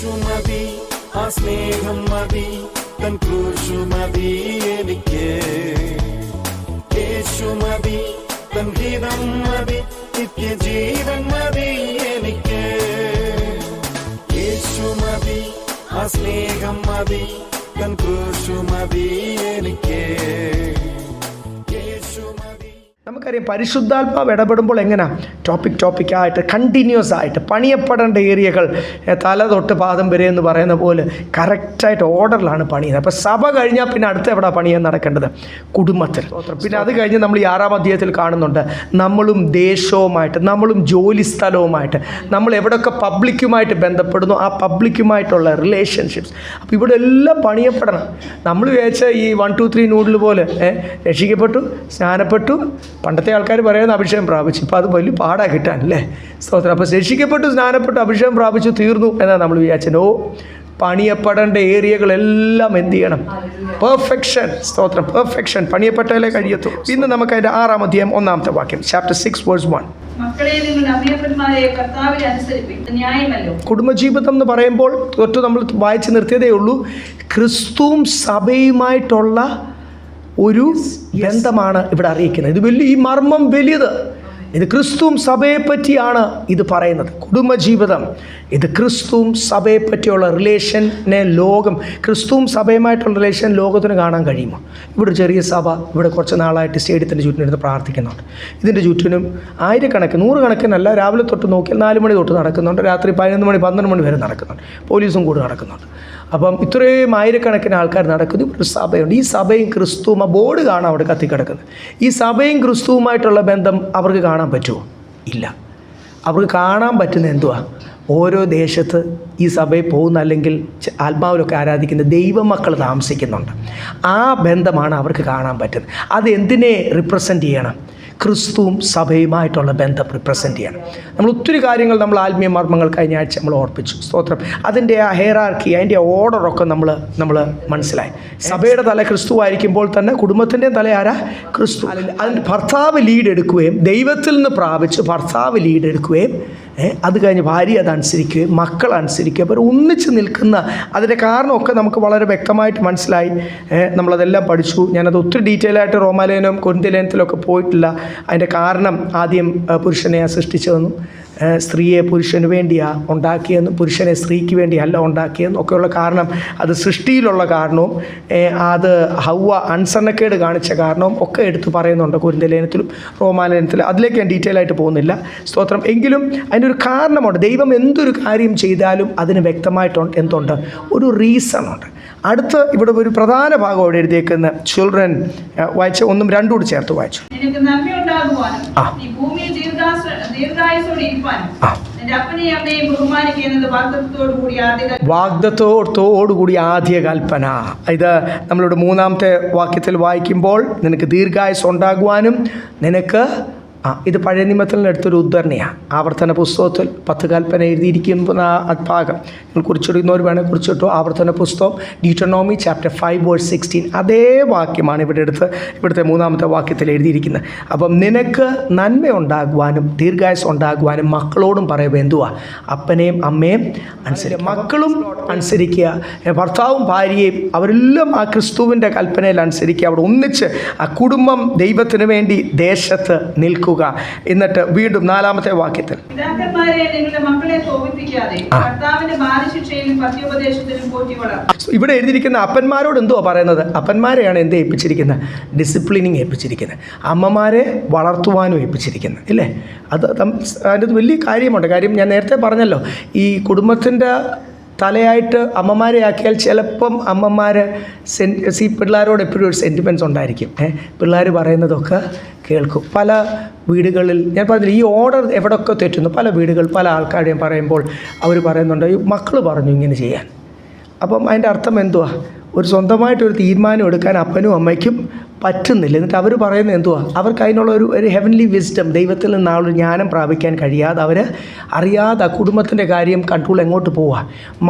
യേശു മതി, ആ സ്നേഹം മതി, തൻ ക്രൂശു മതി എനിക്ക്. യേശു മതി, തൻ ഹിതം മതി, നിത്യജീവൻ മതി എനിക്ക്. യേശു മതി, ആ സ്നേഹം മതി, തൻ ക്രൂശു മതി എനിക്ക്. യേശു മതി. നമുക്കറിയാം പരിശുദ്ധാത്മാവ് ഇടപെടുമ്പോൾ എങ്ങനെ ടോപ്പിക്കായിട്ട് കണ്ടിന്യൂസ് ആയിട്ട് പണിയപ്പെടേണ്ട ഏരിയകൾ തല തൊട്ട് പാദം വരെ എന്ന് പറയുന്ന പോലെ കറക്റ്റായിട്ട് ഓർഡറിലാണ് പണിയുന്നത്. അപ്പോൾ സഭ കഴിഞ്ഞാൽ പിന്നെ അടുത്ത് എവിടെ പണിയാൻ നടക്കേണ്ടത്? കുടുംബത്തിൽ. പിന്നെ അത് കഴിഞ്ഞ് നമ്മൾ ഈ 6-ാം അധ്യായത്തിൽ കാണുന്നുണ്ട്, നമ്മളും ദേശവുമായിട്ട്, നമ്മളും ജോലി സ്ഥലവുമായിട്ട്, നമ്മൾ എവിടെയൊക്കെ പബ്ലിക്കുമായിട്ട് ബന്ധപ്പെടുന്നു ആ പബ്ലിക്കുമായിട്ടുള്ള റിലേഷൻഷിപ്സ്. അപ്പോൾ ഇവിടെ എല്ലാം പണിയപ്പെടണം. നമ്മൾ വിചാരിച്ച ഈ 1, 2, 3 നൂഡിൽ പോലെ രക്ഷിക്കപ്പെട്ടു, സ്നാനപ്പെട്ടു, പണ്ടത്തെ ആൾക്കാർ പറയുന്ന അഭിഷേകം പ്രാപിച്ചു. ഇപ്പോൾ അത് വലിയ പാടാ കിട്ടാൻ അല്ലേ? സ്തോത്രം. അപ്പോൾ രക്ഷിക്കപ്പെട്ടു, സ്നാനപ്പെട്ടു, അഭിഷേകം പ്രാപിച്ചു, തീർന്നു എന്നാണ് നമ്മൾ വിചാരിച്ചത്. പണിയപ്പെടേണ്ട ഏരിയകളെല്ലാം എന്ത് ചെയ്യണം? പെർഫെക്ഷൻ. സ്തോത്രം. പെർഫെക്ഷൻ പണിയപ്പെട്ടാലേ കഴിയത്തു. ഇന്ന് നമുക്ക് അതിൻ്റെ 6-ാം അധ്യായം 1-ാമത്തെ വാക്യം, ചാപ്റ്റർ 6 verse 1. കുടുംബജീവിതം എന്ന് പറയുമ്പോൾ തൊട്ട് നമ്മൾ വായിച്ച് നിർത്തിയതേ ഉള്ളൂ. ക്രിസ്തുവും സഭയുമായിട്ടുള്ള ഒരു ബന്ധമാണ് ഇവിടെ അറിയിക്കുന്നത്. ഇത് വലിയ, ഈ മർമ്മം വലിയത്. ഇത് ക്രിസ്തുവും സഭയെ പറ്റിയാണ് ഇത് പറയുന്നത്. കുടുംബജീവിതം, ഇത് ക്രിസ്തുവും സഭയെ പറ്റിയുള്ള റിലേഷനെ ലോകം, ക്രിസ്തുവും സഭയുമായിട്ടുള്ള റിലേഷൻ ലോകത്തിന് കാണാൻ കഴിയുമോ? ഇവിടെ ചെറിയ സഭ ഇവിടെ കുറച്ച് നാളായിട്ട് സ്റ്റേഡിയത്തിൻ്റെ ചുറ്റിനിരുന്ന് പ്രാർത്ഥിക്കുന്നുണ്ട്. ഇതിൻ്റെ ചുറ്റിനും ആയിരക്കണക്കിന്, നൂറുകണക്കിനല്ല, രാവിലെ തൊട്ട് നോക്കിയാൽ 4 മണി തൊട്ട് നടക്കുന്നുണ്ട്, രാത്രി 11 മണി 12 മണി വരെ നടക്കുന്നുണ്ട്, പോലീസും കൂടി നടക്കുന്നുണ്ട്. അപ്പം ഇത്രയും ആയിരക്കണക്കിന് ആൾക്കാർ നടക്കുന്നു. ഇവിടെ സഭയുണ്ട്. ഈ സഭയും ക്രിസ്തുവും, ആ ബോർഡ് കാണാം അവിടെ കത്തിക്കിടക്കുന്നത്. ഈ സഭയും ക്രിസ്തുവുമായിട്ടുള്ള ബന്ധം അവർക്ക് കാണാൻ പറ്റുമോ? ഇല്ല. അവർക്ക് കാണാൻ പറ്റുന്ന എന്തുവാ? ഓരോ ദേശത്ത് ഈ സഭയിൽ പോകുന്ന, അല്ലെങ്കിൽ ആത്മാവിലൊക്കെ ആരാധിക്കുന്ന ദൈവമക്കൾ താമസിക്കുന്നുണ്ട്. ആ ബന്ധമാണ് അവർക്ക് കാണാൻ പറ്റുന്നത്. അത് എന്തിനെ റിപ്രസെൻ്റ് ചെയ്യണം? ക്രിസ്തുവും സഭയുമായിട്ടുള്ള ബന്ധം റിപ്രസെൻ്റ് ചെയ്യണം. നമ്മൾ ഒത്തിരി കാര്യങ്ങൾ, നമ്മൾ ആത്മീയ മർമ്മങ്ങൾ കഴിഞ്ഞ ആഴ്ച നമ്മൾ ഓർപ്പിച്ചു. സ്തോത്രം. അതിൻ്റെ ആ ഹെയറാർക്കി, അതിൻ്റെ ഓർഡറൊക്കെ നമ്മൾ മനസ്സിലായി. സഭയുടെ തല ക്രിസ്തു ആയിരിക്കുമ്പോൾ തന്നെ കുടുംബത്തിൻ്റെ തല ആരാ? ക്രിസ്തു. അതിൻ്റെ ഭർത്താവ് ലീഡ് എടുക്കുകയും, ദൈവത്തിൽ നിന്ന് പ്രാപിച്ച് ഭർത്താവ് ലീഡ് എടുക്കുകയും, അത് കഴിഞ്ഞ് ഭാര്യ അതനുസരിക്കുകയും മക്കൾ അനുസരിക്കുകയും, അവർ ഒന്നിച്ച് നിൽക്കുന്ന അതിൻ്റെ കാരണമൊക്കെ നമുക്ക് വളരെ വ്യക്തമായിട്ട് മനസ്സിലായി. നമ്മളതെല്ലാം പഠിച്ചു. ഞാനത് ഒത്തിരി ഡീറ്റെയിൽ ആയിട്ട് റോമാലേഖനം കൊരിന്ത്യലേഖനത്തിലൊക്കെ പോയിട്ടില്ല. അതിൻ്റെ കാരണം, ആദ്യം പുരുഷനെ സൃഷ്ടിച്ചതെന്നും സ്ത്രീയെ പുരുഷന് വേണ്ടിയാണ് ഉണ്ടാക്കിയെന്നും പുരുഷനെ സ്ത്രീക്ക് വേണ്ടിയല്ല ഉണ്ടാക്കിയെന്നും ഒക്കെയുള്ള കാരണം, അത് സൃഷ്ടിയിലുള്ള കാരണവും അത് ഹൗവ അൺസരണക്കേട് കാണിച്ച കാരണവും ഒക്കെ എടുത്ത് പറയുന്നുണ്ട് കൊരിന്ത്യലേഖനത്തിലും റോമാലേഖനത്തിലും. അതിലേക്ക് ഞാൻ ഡീറ്റെയിൽ ആയിട്ട് പോകുന്നില്ല. സ്തോത്രം. എങ്കിലും അതിനൊരു കാരണമുണ്ട്. ദൈവം എന്തൊരു കാര്യം ചെയ്താലും അതിന് വ്യക്തമായിട്ടുണ്ട് എന്തുണ്ട്? ഒരു റീസണുണ്ട്. അടുത്ത് ഇവിടെ ഒരു പ്രധാന ഭാഗം അവിടെ എഴുതിയേക്കുന്ന ചിൽഡ്രൻ വായിച്ച 1ഉം 2ഉം കൂടി ചേർത്ത് വായിച്ചു. വാഗ്ദത്തോടുകൂടി ആദ്യ കൽപ്പന. ഇത് നമ്മളുടെ 3-ാമത്തെ വാക്യത്തിൽ വായിക്കുമ്പോൾ, നിനക്ക് ദീർഘായുസ് ഉണ്ടാകുവാനും നിനക്ക് ഇത് പഴയ നിയമത്തിൽ എടുത്തൊരു ഉദ്ധരണിയാണ്. ആവർത്തന പുസ്തകത്തിൽ 10 കൽപ്പന എഴുതിയിരിക്കുന്ന ആ ഭാഗം നിങ്ങൾ കുറിച്ചിടുന്നവർ വേണേൽ കുറിച്ചിട്ടു. ആവർത്തന പുസ്തകം ഡ്യൂട്ടറോണമി ചാപ്റ്റർ 5 verse 16. അതേ വാക്യമാണ് ഇവിടുത്തെ 3-ാമത്തെ വാക്യത്തിൽ എഴുതിയിരിക്കുന്നത്. അപ്പം നിനക്ക് നന്മ ഉണ്ടാകുവാനും ദീർഘായുസ് ഉണ്ടാകുവാനും മക്കളോടും പറയുമ്പോൾ എന്തുവാ? അപ്പനെയും അമ്മയും അനുസരിക്കുക. മക്കളും അനുസരിക്കുക, ഭർത്താവും ഭാര്യയും അവരെല്ലാം ആ ക്രിസ്തുവിൻ്റെ കൽപ്പനയിൽ അനുസരിക്കുക. അവിടെ ഒന്നിച്ച് ആ കുടുംബം ദൈവത്തിന് വേണ്ടി ദേശത്ത് നിൽക്കുക. എന്നിട്ട് വീണ്ടും 4-ാമത്തെ വാക്യത്തിൽ ഇവിടെ എഴുതിയിരിക്കുന്ന അപ്പന്മാരോട് എന്തുവാ പറയുന്നത്? അപ്പന്മാരെയാണ് എന്ത് ഏൽപ്പിച്ചിരിക്കുന്നത്? ഡിസിപ്ലിനിങ് ഏൽപ്പിച്ചിരിക്കുന്നത്. അമ്മമാരെ വളർത്തുവാനും ഏൽപ്പിച്ചിരിക്കുന്നത്, ഇല്ലേ? അതിൻ്റെ വലിയ കാര്യമുണ്ട്. കാര്യം ഞാൻ നേരത്തെ പറഞ്ഞല്ലോ, ഈ കുടുംബത്തിൻ്റെ തലയായിട്ട് അമ്മമാരെ ആക്കിയാൽ ചിലപ്പം അമ്മമാർ പിള്ളേരോട് എപ്പോഴും ഒരു സെൻറ്റിമെൻറ്റ്സ് ഉണ്ടായിരിക്കും. പിള്ളേർ പറയുന്നതൊക്കെ കേൾക്കും. പല വീടുകളിൽ ഞാൻ പറഞ്ഞില്ല, ഈ ഓർഡർ എവിടെയൊക്കെ തെറ്റുന്നു. പല വീടുകൾ, പല ആൾക്കാരെയും പറയുമ്പോൾ അവർ പറയുന്നുണ്ട്, മക്കൾ പറഞ്ഞു ഇങ്ങനെ ചെയ്യാൻ. അപ്പം അതിൻ്റെ അർത്ഥം എന്തുവാ? ഒരു സ്വന്തമായിട്ടൊരു തീരുമാനം എടുക്കാൻ അപ്പനും അമ്മയ്ക്കും പറ്റുന്നില്ല. എന്നിട്ട് അവർ പറയുന്നത് എന്തുവാ? അവർക്ക് അതിനുള്ള ഒരു ഹെവൻലി വിസ്ഡം, ദൈവത്തിൽ നിന്നാളൊരു ജ്ഞാനം പ്രാപിക്കാൻ കഴിയാതെ അവർ അറിയാതെ ആ കുടുംബത്തിൻ്റെ കാര്യം കൺട്രോൾ എങ്ങോട്ട് പോവുക?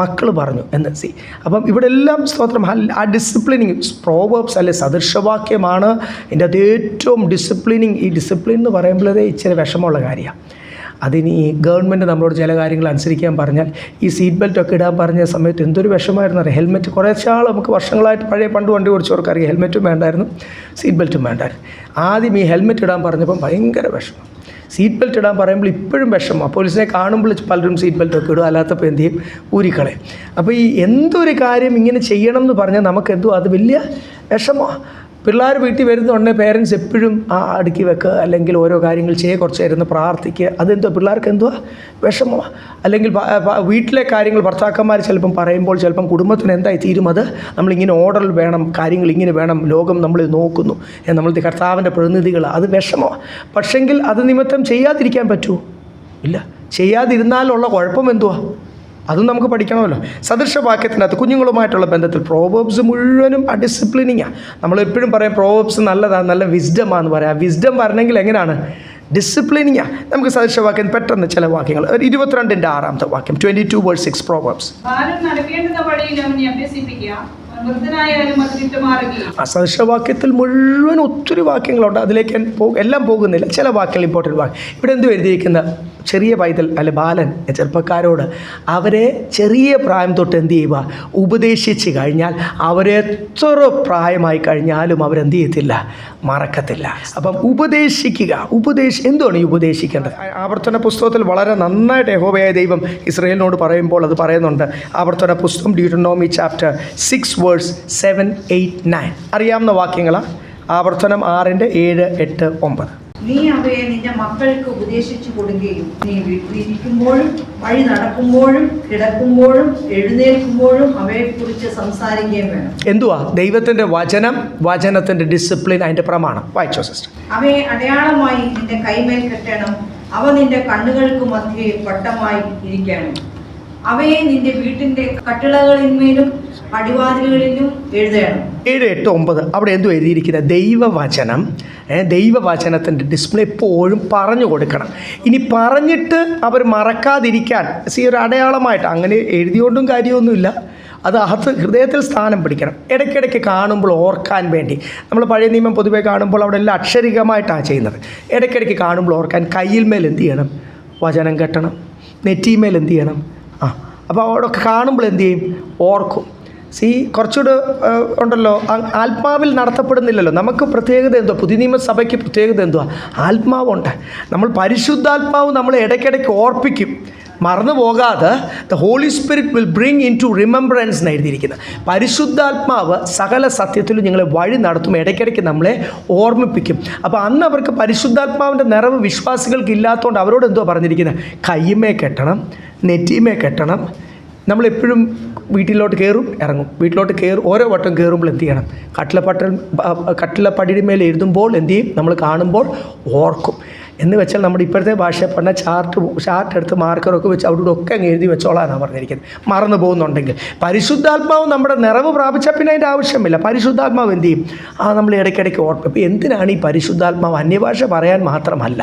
മക്കൾ പറഞ്ഞു എന്ന് അപ്പം ഇവിടെ എല്ലാം സ്തോത്രം. ആ ഡിസിപ്ലിനിങ് പ്രോവേർബ്സ് അല്ലെ സദൃശവാക്യമാണ് ഇതിൻ്റെ അത് ഏറ്റവും ഡിസിപ്ലിനിങ്. ഈ ഡിസിപ്ലിൻ എന്ന് പറയുമ്പോഴേ ഇച്ചിരി വിഷമമുള്ള കാര്യമാണ്. അതിന് ഈ ഗവൺമെൻറ് നമ്മളോട് ചില കാര്യങ്ങൾ അനുസരിക്കാൻ പറഞ്ഞാൽ ഈ സീറ്റ് ബെൽറ്റൊക്കെ ഇടാൻ പറഞ്ഞ സമയത്ത് എന്തൊരു വിഷമമായിരുന്നു അറിയാം. ഹെൽമെറ്റ് കുറച്ചാൾ നമുക്ക് വർഷങ്ങളായിട്ട് പണ്ട് വണ്ടി ഓടിച്ചവർക്ക് അറിയാം, ഹെൽമെറ്റും വേണ്ടായിരുന്നു, സീറ്റ് ബെൽറ്റും വേണ്ടായിരുന്നു. ആദ്യം ഈ ഹെൽമെറ്റ് ഇടാൻ പറഞ്ഞപ്പം ഭയങ്കര വിഷമം. സീറ്റ് ബെൽറ്റ് ഇടാൻ പറയുമ്പോൾ ഇപ്പോഴും വിഷമമാണ്. പോലീസിനെ കാണുമ്പോൾ പലരും സീറ്റ് ബെൽറ്റൊക്കെ ഇടും, അല്ലാത്തപ്പോൾ എന്ത് ചെയ്യും, ഊരിക്കളയും. അപ്പോൾ ഈ എന്തൊരു കാര്യം ഇങ്ങനെ ചെയ്യണം എന്ന് പറഞ്ഞാൽ നമുക്ക് എന്തോ അത് വലിയ വിഷമമാണ്. പിള്ളേർ വീട്ടിൽ വരുന്നുണ്ടെങ്കിൽ പേരൻസ് എപ്പോഴും അടുക്കി വെക്കുക, അല്ലെങ്കിൽ ഓരോ കാര്യങ്ങൾ ചെയ്യുക, കുറച്ച് നേരം പ്രാർത്ഥിക്കുക. അതെന്തോ പിള്ളേർക്ക് എന്തോ വിഷമമാണ്. അല്ലെങ്കിൽ വീട്ടിലെ കാര്യങ്ങൾ ഭർത്താക്കന്മാർ ചിലപ്പം പറയുമ്പോൾ ചിലപ്പം കുടുംബത്തിന് എന്തായി തീരും, അത് നമ്മളിങ്ങനെ ഓർഡർ വേണം, കാര്യങ്ങൾ ഇങ്ങനെ വേണം, ലോകം നമ്മൾ നോക്കുന്നു, നമ്മൾ കർത്താവിൻ്റെ പ്രതിനിധികൾ, അത് വിഷമമാണ്. പക്ഷെങ്കിൽ അത് നിമിത്തം ചെയ്യാതിരിക്കാൻ പറ്റുമോ? ഇല്ല. ചെയ്യാതിരുന്നാലുള്ള കുഴപ്പം എന്തുവാ, അതും നമുക്ക് പഠിക്കണമല്ലോ. സദൃശവാക്യത്തിനകത്ത് കുഞ്ഞുങ്ങളുമായിട്ടുള്ള ബന്ധത്തിൽ പ്രോവേബ്സ് മുഴുവനും ഡിസിപ്ലിനിങ്ങാണ്. നമ്മളെപ്പോഴും പറയും പ്രോവേബ്സ് നല്ലതാണ്, നല്ല വിസ്ഡമാണെന്ന് പറയാം. വിസ്ഡം വരണമെങ്കിൽ എങ്ങനെയാണ്, ഡിസിപ്ലിനിങ്ങാണ്. നമുക്ക് സദൃശവാക്യം പെട്ടെന്ന് ചില വാക്യങ്ങൾ, 22-ാമത്തെ വാക്യം, 22:6 പ്രോവേബ്സ്. സദൃശവാക്യത്തിൽ മുഴുവൻ ഒത്തിരി വാക്യങ്ങളുണ്ട്, അതിലേക്ക് എല്ലാം പോകുന്നില്ല. ചില വാക്യങ്ങൾ ഇമ്പോർട്ടൻ്റ് വാക്യം. ഇവിടെ എന്ത് എഴുതിയിരിക്കുന്ന ചെറിയ പൈതൽ അല്ലെ ബാലൻ ചെറുപ്പക്കാരോട് അവരെ ചെറിയ പ്രായം തൊട്ട് എന്ത് ചെയ്യുക, ഉപദേശിച്ച് കഴിഞ്ഞാൽ അവരെത്ര പ്രായമായി കഴിഞ്ഞാലും അവരെന്ത് ചെയ്യത്തില്ല, മറക്കത്തില്ല. അപ്പം ഉപദേശിക്കുക. എന്തുമാണ് ഈ ഉപദേശിക്കേണ്ടത്? ആവർത്തന പുസ്തകത്തിൽ വളരെ നന്നായിട്ട് യഹോവയായ ദൈവം ഇസ്രായേലിനോട് പറയുമ്പോൾ അത് പറയുന്നുണ്ട്. ആവർത്തന പുസ്തകം ഡ്യൂട്ടറോണോമി ചാപ്റ്റർ 6:7-8-9 അറിയാവുന്ന വാക്യങ്ങളാണ്. ആവർത്തനം 6:7, 8, 9. നീ അവയെ നിന്റെ മക്കൾക്ക് ഉപദേശിച്ചു കൊടുക്കുകയും നീ വീട്ടിലിരിക്കുമ്പോഴും വഴി നടക്കുമ്പോഴും കിടക്കുമ്പോഴും എഴുന്നേൽക്കുമ്പോഴും അവയെക്കുറിച്ച് സംസാരിക്കുകയും വേണം. എന്തുവാ ദൈവത്തിന്റെ വചനം, വചനത്തിന്റെ ഡിസിപ്ലിൻ, അതിന്റെ പ്രമാണം. വായിച്ചോ സിസ്റ്റർ. അവയെ അടയാളമായി നിന്റെ കൈമേൽ കെട്ടണം, അവ നിന്റെ കണ്ണുകൾക്ക് മധ്യേ പട്ടമായി ഇരിക്കണം. അവയെ നിന്റെ വീട്ടിന്റെ കട്ടിളകളിന്മേലും പടിവാതിലുകളിലും എഴുതണം. 7, 8, 9 അവിടെ എന്തോ എഴുതിയിരിക്കുന്നത്, ദൈവവചനം, ദൈവവചനത്തിൻ്റെ ഡിസ്പ്ലേ എപ്പോഴും പറഞ്ഞു കൊടുക്കണം. ഇനി പറഞ്ഞിട്ട് അവർ മറക്കാതിരിക്കാൻ ഒരു അടയാളമായിട്ട് അങ്ങനെ എഴുതിയോണ്ടും കാര്യമൊന്നുമില്ല, അത് ഹൃദയത്തിൽ സ്ഥാനം പിടിക്കണം. ഇടയ്ക്കിടയ്ക്ക് കാണുമ്പോൾ ഓർക്കാൻ വേണ്ടി. നമ്മൾ പഴയ നിയമം പൊതുവെ കാണുമ്പോൾ അവിടെ എല്ലാം അക്ഷരികമായിട്ടാണ് ചെയ്യുന്നത്. ഇടയ്ക്കിടയ്ക്ക് കാണുമ്പോൾ ഓർക്കാൻ കയ്യിൽ മേൽ എന്ത് ചെയ്യണം, വചനം കെട്ടണം. നെറ്റിമേൽ എന്ത് ചെയ്യണം, അപ്പോൾ അവിടെ കാണുമ്പോൾ എന്ത് ചെയ്യും, ഓർക്കും. കുറച്ചുകൂടെ ഉണ്ടല്ലോ, ആത്മാവിൽ നടത്തപ്പെടുന്നില്ലല്ലോ. നമുക്ക് പ്രത്യേകത എന്തോ, പുതിയ നിയമസഭയ്ക്ക് പ്രത്യേകത എന്തുവാ, ആത്മാവുണ്ട്. നമ്മൾ പരിശുദ്ധാത്മാവ് നമ്മളെ ഇടയ്ക്കിടയ്ക്ക് ഓർപ്പിക്കും. മറന്നു പോകാതെ the holy spirit will bring in to remembrance എന്ന് എഴുതിയിരിക്കുന്നത്. പരിശുദ്ധാത്മാവ് സകല സത്യത്തിലും ഞങ്ങളെ വഴി നടത്തും, ഇടയ്ക്കിടയ്ക്ക് നമ്മളെ ഓർമ്മിപ്പിക്കും. അപ്പോൾ അന്ന് അവർക്ക് പരിശുദ്ധാത്മാവിൻ്റെ നിറവ് വിശ്വാസികൾക്ക് ഇല്ലാത്തതുകൊണ്ട് അവരോട് എന്തോ പറഞ്ഞിരിക്കുന്നത്, കയ്യുമേ കെട്ടണം, നെറ്റിമേ കെട്ടണം. നമ്മളെപ്പോഴും വീട്ടിലോട്ട് കയറും ഇറങ്ങും, വീട്ടിലോട്ട് കയറും, ഓരോ വട്ടം കയറുമ്പോൾ എന്ത് ചെയ്യണം, കട്ടിലപ്പടിയുടെ മേലെ എഴുതുമ്പോൾ എന്ത് ചെയ്യും, നമ്മൾ കാണുമ്പോൾ ഓർക്കും. എന്ന് വെച്ചാൽ നമ്മുടെ ഇപ്പോഴത്തെ ഭാഷ പറഞ്ഞ ചാർട്ട് എടുത്ത് മാർക്കറൊക്കെ വെച്ച് അവിടെ ഒക്കെ അങ്ങ് എഴുതി വെച്ചോളാനാണ് പറഞ്ഞിരിക്കുന്നത്, മറന്നു പോകുന്നുണ്ടെങ്കിൽ. പരിശുദ്ധാത്മാവ് നമ്മുടെ നിറവ് പ്രാപിച്ചാൽ പിന്നെ അതിൻ്റെ ആവശ്യമില്ല. പരിശുദ്ധാത്മാവ് എന്ത് ചെയ്യും, നമ്മൾ ഇടയ്ക്കിടയ്ക്ക് ഓർക്കും. ഇപ്പോൾ എന്തിനാണ് ഈ പരിശുദ്ധാത്മാവ്? അന്യഭാഷ പറയാൻ മാത്രമല്ല,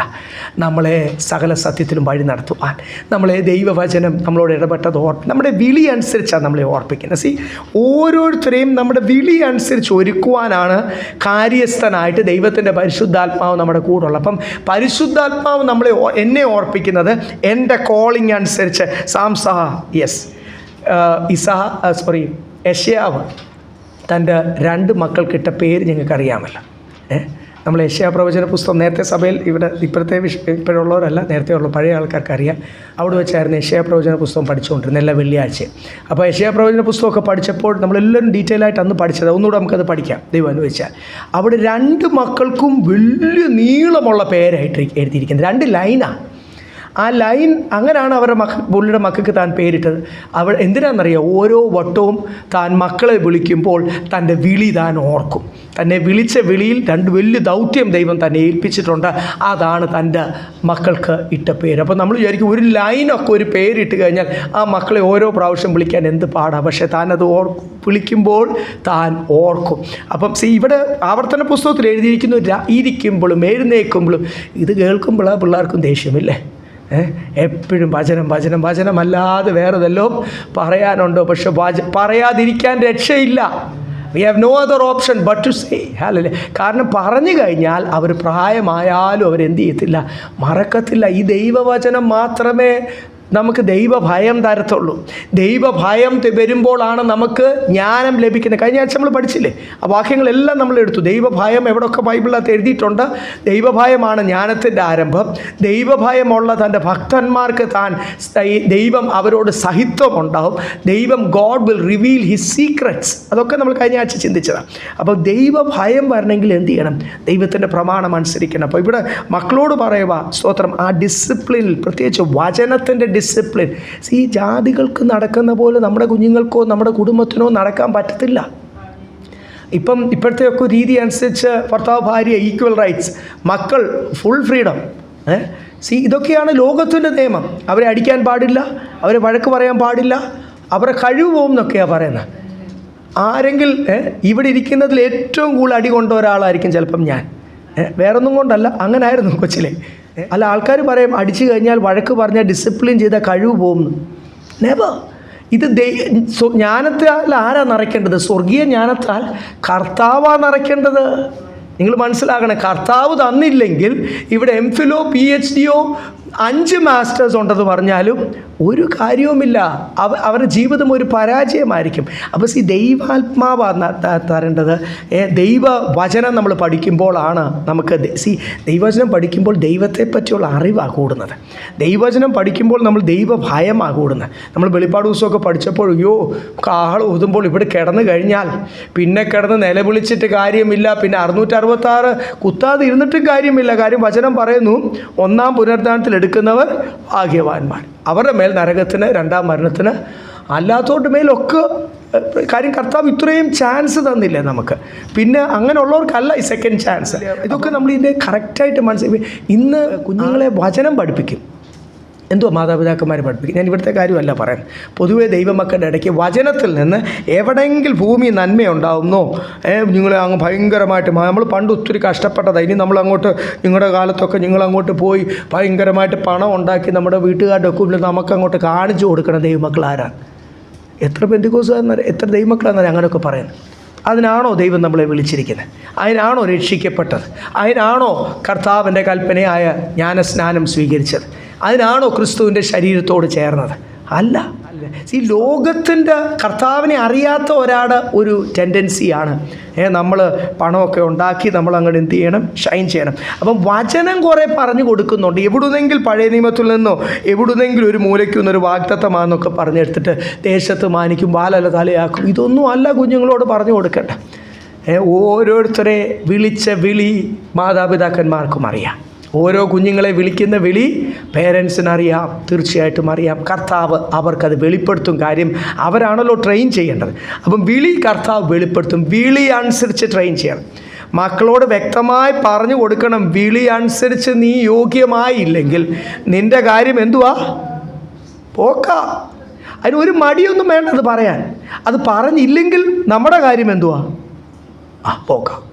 നമ്മളെ സകല സത്യത്തിലും വഴി നടത്തുവാൻ, നമ്മളെ ദൈവവചനം നമ്മളോട് ഇടപെട്ടത് നമ്മുടെ വിളി അനുസരിച്ചാണ് നമ്മളെ ഓർപ്പിക്കുന്നത്. ഓരോരുത്തരെയും നമ്മുടെ വിളി അനുസരിച്ച് ഒരുക്കുവാനാണ് കാര്യസ്ഥനായിട്ട് ദൈവത്തിൻ്റെ പരിശുദ്ധാത്മാവ് നമ്മുടെ കൂടുള്ളത്. അപ്പം പരിശുദ്ധാത്മാവ് എന്നെ ഓർപ്പിക്കുന്നത് എൻ്റെ കോളിംഗ് അനുസരിച്ച്. യെശയ്യാവ് തൻ്റെ 2 മക്കൾക്കിട്ട പേര് ഞങ്ങൾക്കറിയാമല്ലോ. നമ്മൾ യെശയ്യാ പ്രവചന പുസ്തകം നേരത്തെ സഭയിൽ ഇപ്പോഴുള്ളവരല്ല, നേരത്തെ ഉള്ള പഴയ ആൾക്കാർക്ക് അറിയാം. അവിടെ വെച്ചായിരുന്നു യെശയ്യാ പ്രവചന പുസ്തകം പഠിച്ചുകൊണ്ടിരുന്നത് എല്ലാ വെള്ളിയാഴ്ചയും. അപ്പോൾ യെശയ്യാ പ്രവചന പുസ്തകമൊക്കെ പഠിച്ചപ്പോൾ നമ്മളെല്ലാവരും ഡീറ്റെയിൽ ആയിട്ട് അന്ന് പഠിച്ചത്, ഒന്നുകൂടെ നമുക്കത് പഠിക്കാം ദൈവം അനുവദിച്ചാൽ. അവിടെ 2 മക്കൾക്കും വലിയ നീളമുള്ള പേരായിട്ട് എഴുതിയിരിക്കുന്നത്, 2 ലൈനാണ്. ആ ലൈൻ അങ്ങനെയാണ് പുള്ളിയുടെ മക്കൾക്ക് താൻ പേരിട്ടത്. എന്തിനാണെന്നറിയാം, ഓരോ വട്ടവും താൻ മക്കളെ വിളിക്കുമ്പോൾ തൻ്റെ വിളി താൻ ഓർക്കും. തന്നെ വിളിച്ച വിളിയിൽ 2 വലിയ ദൗത്യം ദൈവം തന്നെ ഏൽപ്പിച്ചിട്ടുണ്ട്. അതാണ് തൻ്റെ മക്കൾക്ക് ഇട്ട പേര്. അപ്പോൾ നമ്മൾ വിചാരിക്കും ഒരു ലൈനൊക്കെ ഒരു പേരിട്ട് കഴിഞ്ഞാൽ ആ മക്കളെ ഓരോ പ്രാവശ്യം വിളിക്കാൻ എന്ത് പാടാണ്. പക്ഷേ താനത് വിളിക്കുമ്പോൾ താൻ ഓർക്കും. അപ്പം ഇവിടെ ആവർത്തന പുസ്തകത്തിൽ എഴുതിയിരിക്കുന്നു, ഇരിക്കുമ്പോഴും എഴുന്നേൽക്കുമ്പോഴും. ഇത് കേൾക്കുമ്പോഴാണ് പിള്ളേർക്കും ദേഷ്യമില്ലേ? എപ്പോഴും വചനം അല്ലാതെ വേറെ വല്ലതും പറയാനുണ്ടോ? പക്ഷെ പറയാതിരിക്കാൻ രക്ഷയില്ല. We have no other option but to say hallelujah. കാരണം പറഞ്ഞു കഴിഞ്ഞാൽ അവർ പ്രായമായാലും അവരെന്ത് ചെയ്യത്തില്ല, മറക്കത്തില്ല. ഈ ദൈവവചനം മാത്രമേ നമുക്ക് ദൈവഭയം തരത്തുള്ളൂ. ദൈവഭയം വരുമ്പോഴാണ് നമുക്ക് ജ്ഞാനം ലഭിക്കുന്നത്. കഴിഞ്ഞ ആഴ്ച നമ്മൾ പഠിച്ചില്ലേ, ആ വാക്യങ്ങളെല്ലാം നമ്മൾ എടുത്തു. ദൈവഭയം എവിടെയൊക്കെ ബൈബിളിനകത്ത് എഴുതിയിട്ടുണ്ട്. ദൈവഭയമാണ് ജ്ഞാനത്തിൻ്റെ ആരംഭം. ദൈവഭയമുള്ള തൻ്റെ ഭക്തന്മാർക്ക് ദൈവം അവരോട് സഹിത്വം ഉണ്ടാവും. ദൈവം God will reveal his secrets. അതൊക്കെ നമ്മൾ കഴിഞ്ഞ ആഴ്ച ചിന്തിച്ചതാണ്. അപ്പോൾ ദൈവഭയം വരണമെങ്കിൽ എന്ത് ചെയ്യണം? ദൈവത്തിൻ്റെ പ്രമാണം അനുസരിക്കണം. അപ്പോൾ ഇവിടെ മക്കളോട് പറയുക, സ്തോത്രം, ആ ഡിസിപ്ലിനിൽ, പ്രത്യേകിച്ച് വചനത്തിൻ്റെ ഡിസിപ്ലിൻ. ഈ ജാതികൾക്ക് നടക്കുന്ന പോലെ നമ്മുടെ കുഞ്ഞുങ്ങൾക്കോ നമ്മുടെ കുടുംബത്തിനോ നടക്കാൻ പറ്റത്തില്ല. ഇപ്പോഴത്തെ ഒക്കെ രീതി അനുസരിച്ച് ഭർത്താവ് ഭാര്യ ഈക്വൽ റൈറ്റ്സ്, മക്കൾ ഫുൾ ഫ്രീഡം. ഇതൊക്കെയാണ് ലോകത്തിൻ്റെ നിയമം. അവരെ അടിക്കാൻ പാടില്ല, അവരെ വഴക്ക് പറയാൻ പാടില്ല, അവരെ കഴിവ് പോകും എന്നൊക്കെയാണ് പറയുന്നത്. ആരെങ്കിലും ഇവിടെ ഇരിക്കുന്നതിൽ ഏറ്റവും കൂടുതൽ അടി കൊണ്ട ഒരാളായിരിക്കും ചിലപ്പം ഞാൻ. വേറൊന്നും കൊണ്ടല്ല, അങ്ങനെ ആയിരുന്നു കൊച്ചിലെ. അല്ല, ആൾക്കാർ പറയും അടിച്ചു കഴിഞ്ഞാൽ, വഴക്ക് പറഞ്ഞാൽ, ഡിസിപ്ലിൻ ചെയ്താൽ കഴിവ് പോകുന്നു. നെവർ. ഇത് ജ്ഞാനത്താൽ ആരാ നിറയ്ക്കേണ്ടത്? സ്വർഗീയ ജ്ഞാനത്താൽ കർത്താവാണ് നിറയ്ക്കേണ്ടത്. നിങ്ങൾ മനസ്സിലാക്കണം. കർത്താവ് തന്നില്ലെങ്കിൽ ഇവിടെ MPhil PhD 5 മാസ്റ്റേഴ്സ് ഉണ്ടെന്ന് പറഞ്ഞാലും ഒരു കാര്യവുമില്ല. അവരുടെ ജീവിതം ഒരു പരാജയമായിരിക്കും. അപ്പോൾ ദൈവാത്മാവാണ് തരേണ്ടത്. ദൈവവചനം നമ്മൾ പഠിക്കുമ്പോഴാണ് നമുക്ക് ദൈവവചനം പഠിക്കുമ്പോൾ ദൈവത്തെ പറ്റിയുള്ള അറിവാണ് കൂടുന്നത്. ദൈവവചനം പഠിക്കുമ്പോൾ നമ്മൾ ദൈവഭയമാണ് കൂടുന്നത്. നമ്മൾ വെളിപ്പാട് ദിവസമൊക്കെ പഠിച്ചപ്പോൾ, അയ്യോ കാഹളം ഊതുമ്പോൾ ഇവിടെ കിടന്നു കഴിഞ്ഞാൽ പിന്നെ കിടന്ന് നിലവിളിച്ചിട്ട് കാര്യമില്ല, പിന്നെ 666 കുത്താതെ ഇരുന്നിട്ടും കാര്യമില്ല. കാര്യം വചനം പറയുന്നു, 1-ാം പുനരുദ്ധാനത്തിൽ എടുക്കുന്നവർ ഭാഗ്യവാന്മാർ. അവരുടെ മേൽ നരകത്തിന്, 2-ാം മരണത്തിന്, അല്ലാത്തവരുടെ മേലൊക്കെ. കാര്യം കർത്താവ് ഇത്രയും ചാൻസ് തന്നില്ലേ നമുക്ക്. പിന്നെ അങ്ങനെയുള്ളവർക്കല്ല ഈ സെക്കൻഡ് ചാൻസ്. ഇതൊക്കെ നമ്മൾ ഇതിൻ്റെ കറക്റ്റായിട്ട് മനസ്സിലാക്കി. ഇന്ന് കുഞ്ഞുങ്ങളെ വചനം പഠിപ്പിക്കും. എന്തോ മാതാപിതാക്കന്മാർ പഠിപ്പിക്കും. ഞാൻ ഇവിടുത്തെ കാര്യമല്ല പറയാൻ. പൊതുവേ ദൈവമക്കളുടെ ഇടയ്ക്ക് വചനത്തിൽ നിന്ന് എവിടെയെങ്കിലും ഭൂമി നന്മയുണ്ടാവുന്നോ, നിങ്ങൾ അങ്ങ് ഭയങ്കരമായിട്ട്, നമ്മൾ പണ്ട് ഒത്തിരി കഷ്ടപ്പെട്ടതാണ്. ഇനി നമ്മളങ്ങോട്ട്, നിങ്ങളുടെ കാലത്തൊക്കെ നിങ്ങളങ്ങോട്ട് പോയി ഭയങ്കരമായിട്ട് പണം ഉണ്ടാക്കി നമ്മുടെ വീട്ടുകാരുടെ ഒക്കെ നമുക്കങ്ങോട്ട് കാണിച്ചു കൊടുക്കണം ദൈവമക്കൾ ആരാണ്. എത്ര പെന്തിക്കോസുകാരന്മാർ, എത്ര ദൈവമക്കളാണെന്ന് അങ്ങനെയൊക്കെ പറയുന്നത്. അതിനാണോ ദൈവം നമ്മളെ വിളിച്ചിരിക്കുന്നത്? അതിനാണോ രക്ഷിക്കപ്പെട്ടത്? അതിനാണോ കർത്താവിൻ്റെ കൽപ്പനയായ ജ്ഞാനസ്നാനം സ്വീകരിച്ചത്? അതിനാണോ ക്രിസ്തുവിൻ്റെ ശരീരത്തോട് ചേർന്നത്? അല്ല. ലോകത്തിൻ്റെ കർത്താവിനെ അറിയാത്ത ഒരു ടെൻഡൻസിയാണ്. നമ്മൾ പണമൊക്കെ ഉണ്ടാക്കി നമ്മൾ അങ്ങോട്ട് എന്ത് ചെയ്യണം? ഷൈൻ ചെയ്യണം. അപ്പം വചനം കുറേ പറഞ്ഞു കൊടുക്കുന്നുണ്ട്. എവിടുന്നെങ്കിലും പഴയ നിയമത്തിൽ നിന്നോ എവിടുന്നെങ്കിലും ഒരു മൂലയ്ക്കുന്നൊരു വാഗ്ദത്തമാണെന്നൊക്കെ പറഞ്ഞെടുത്തിട്ട് ദേശത്ത് മാനിക്കും, ബാലല തലയാക്കും. ഇതൊന്നും അല്ല കുഞ്ഞുങ്ങളോട് പറഞ്ഞു കൊടുക്കണ്ട. ഓരോരുത്തരെ വിളിച്ച വിളി മാതാപിതാക്കന്മാർക്കും അറിയാം. ഓരോ കുഞ്ഞുങ്ങളെ വിളിക്കുന്ന വിളി പേരൻസിനറിയാം, തീർച്ചയായിട്ടും അറിയാം. കർത്താവ് അവർക്കത് വെളിപ്പെടുത്തും. കാര്യം അവരാണല്ലോ ട്രെയിൻ ചെയ്യേണ്ടത്. അപ്പം വിളി കർത്താവ് വെളിപ്പെടുത്തും. വിളി അനുസരിച്ച് ട്രെയിൻ ചെയ്യണം. മക്കളോട് വ്യക്തമായി പറഞ്ഞു കൊടുക്കണം, വിളി അനുസരിച്ച് നീ യോഗ്യമായില്ലെങ്കിൽ നിൻ്റെ കാര്യം എന്തുവാ? പോക്കാ. അതിനൊരു മടിയൊന്നും വേണ്ട അത് പറയാൻ. അത് പറഞ്ഞില്ലെങ്കിൽ നമ്മുടെ കാര്യം എന്തുവാ? പോക്കാം.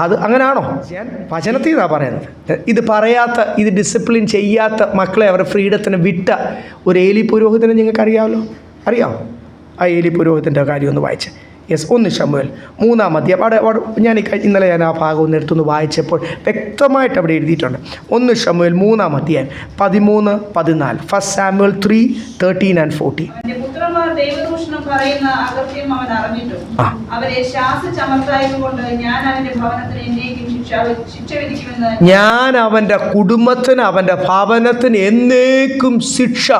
അത് അങ്ങനെയാണോ? ഞാൻ വചനത്തിൽ നിന്നാണ് പറയുന്നത്. ഇത് പറയാത്ത, ഇത് ഡിസിപ്ലിൻ ചെയ്യാത്ത മക്കളെ അവരുടെ ഫ്രീഡത്തിന് വിട്ട ഒരു ഏലി പുരോഹിതനെ നിങ്ങൾക്ക് അറിയാമല്ലോ. അറിയാമോ? ആ ഏലി പുരോഹിതൻ്റെ കാര്യം ഒന്ന് വായിച്ച്. 1 ശമൂവേൽ 3-ാം അധ്യായം. ഞാൻ ഇന്നലെ ഞാൻ ആ ഭാഗം ഒന്ന് എടുത്തൊന്ന് വായിച്ചപ്പോൾ വ്യക്തമായിട്ട് അവിടെ എഴുതിയിട്ടുണ്ട്. 1 ശമൂവേൽ 3-ാം അധ്യായം 13-14. 1 Samuel 3:13 and 14. ദൈവദൂഷണം പറയുന്ന അകൃത്യം അവൻ അറിഞ്ഞിട്ടും അവരെ ശാസിച്ചമർത്തായതുകൊണ്ട് ഞാൻ അവന്റെ ഭവനത്തിന് എന്നേക്കും ശിക്ഷ വിധിക്കുമെന്ന്, ഞാൻ അവന്റെ കുടുംബത്തിന്, അവന്റെ ഭവനത്തിന് എന്നേക്കും ശിക്ഷ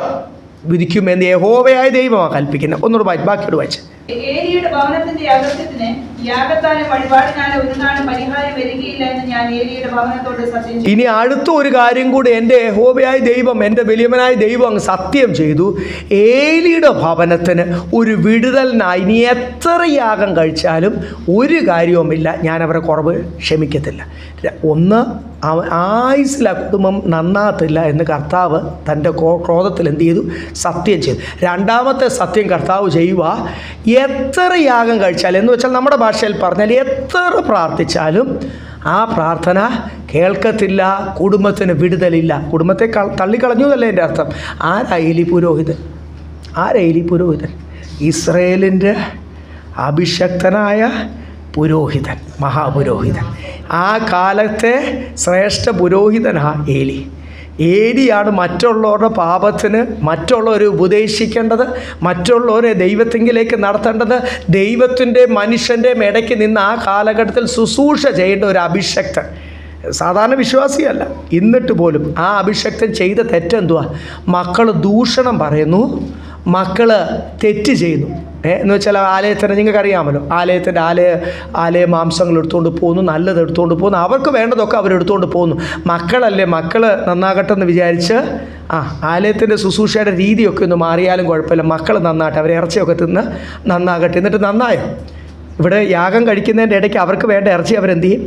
വിധിക്കുമെന്ന് യഹോവയായ ദൈവമാണ് കൽപ്പിക്കുന്നത്. ഒന്നുകൂടെ ബാക്കിയോട് വായിച്ച്. ഏലിയുടെ ഭവനത്തിന്റെ അകൃത്യത്തിന് യാഗത്താലും വഴിപാടിനാലും ഒരു നാളും പരിഹാരം വരികയില്ല എന്ന് ഞാൻ ഏലിയുടെ ഭവനത്തോട് സത്യം ചെയ്തു. ഇനി അടുത്ത ഒരു കാര്യം കൂടി എൻ്റെ യഹോവയായ ദൈവം, എൻ്റെ വലിയവനായ ദൈവം അങ്ങ് സത്യം ചെയ്തു. ഏലിയുടെ ഭവനത്തിന് ഒരു വിടുതലിനായി ഇനി എത്ര യാഗം കഴിച്ചാലും ഒരു കാര്യവുമില്ല, ഞാൻ അവരെ കുറവ് ക്ഷമിക്കത്തില്ല. ഒന്ന്, ആയുസ്സിൽ ആ കുടുംബം നന്നാകത്തില്ല എന്ന് കർത്താവ് തൻ്റെ ക്രോധത്തിൽ എന്ത് ചെയ്തു? സത്യം ചെയ്തു. രണ്ടാമത്തെ സത്യം കർത്താവ് ചെയ്യുക, എത്ര യാഗം കഴിച്ചാലും, എന്ന് വെച്ചാൽ നമ്മുടെ ഭാഷയിൽ പറഞ്ഞാൽ എത്ര പ്രാർത്ഥിച്ചാലും ആ പ്രാർത്ഥന കേൾക്കത്തില്ല, കുടുംബത്തിന് വിടുതലില്ല. കുടുംബത്തെ തള്ളിക്കളഞ്ഞു എന്നല്ലേ എൻ്റെ അർത്ഥം. ആരാ ഏലി പുരോഹിതൻ? ഇസ്രായേലിൻ്റെ അഭിഷക്തനായ പുരോഹിതൻ, മഹാപുരോഹിതൻ. ആ കാലത്തെ ശ്രേഷ്ഠ പുരോഹിതനാ ഏലി. ഏലിയാണ് മറ്റുള്ളവരുടെ പാപത്തിന് മറ്റുള്ളവരെ ഉപദേശിക്കേണ്ടത്, മറ്റുള്ളവരെ ദൈവത്തിങ്കിലേക്ക് നടത്തേണ്ടത്, ദൈവത്തിൻ്റെ മനുഷ്യൻ്റെ ഇടയ്ക്ക് നിന്ന് ആ കാലഘട്ടത്തിൽ ശുശ്രൂഷ ചെയ്യേണ്ട ഒരു അഭിഷക്തൻ. സാധാരണ വിശ്വാസിയല്ല. എന്നിട്ട് പോലും ആ അഭിഷക്തൻ ചെയ്ത തെറ്റെന്തുവാ? മക്കൾ ദൂഷണം പറയുന്നു, മക്കൾ തെറ്റ് ചെയ്യുന്നു. എന്ന് വെച്ചാൽ ആലയത്തിന് നിങ്ങൾക്കറിയാമല്ലോ, ആലയ മാംസങ്ങൾ എടുത്തുകൊണ്ട് പോകുന്നു, നല്ലത് എടുത്തുകൊണ്ട് പോകുന്നു, അവർക്ക് വേണ്ടതൊക്കെ അവരെടുത്തുകൊണ്ട് പോകുന്നു. മക്കളല്ലേ, മക്കൾ നന്നാകട്ടെ എന്ന് വിചാരിച്ച് ആലയത്തിൻ്റെ ശുശ്രൂഷയുടെ രീതിയൊക്കെ ഒന്ന് മാറിയാലും കുഴപ്പമില്ല, മക്കൾ നന്നാട്ടെ, അവർ ഇറച്ചിയൊക്കെ തിന്ന് നന്നാകട്ടെ. എന്നിട്ട് നന്നായോ? ഇവിടെ യാഗം കഴിക്കുന്നതിൻ്റെ ഇടയ്ക്ക് അവർക്ക് വേണ്ട ഇറച്ചി അവരെന്ത് ചെയ്യും?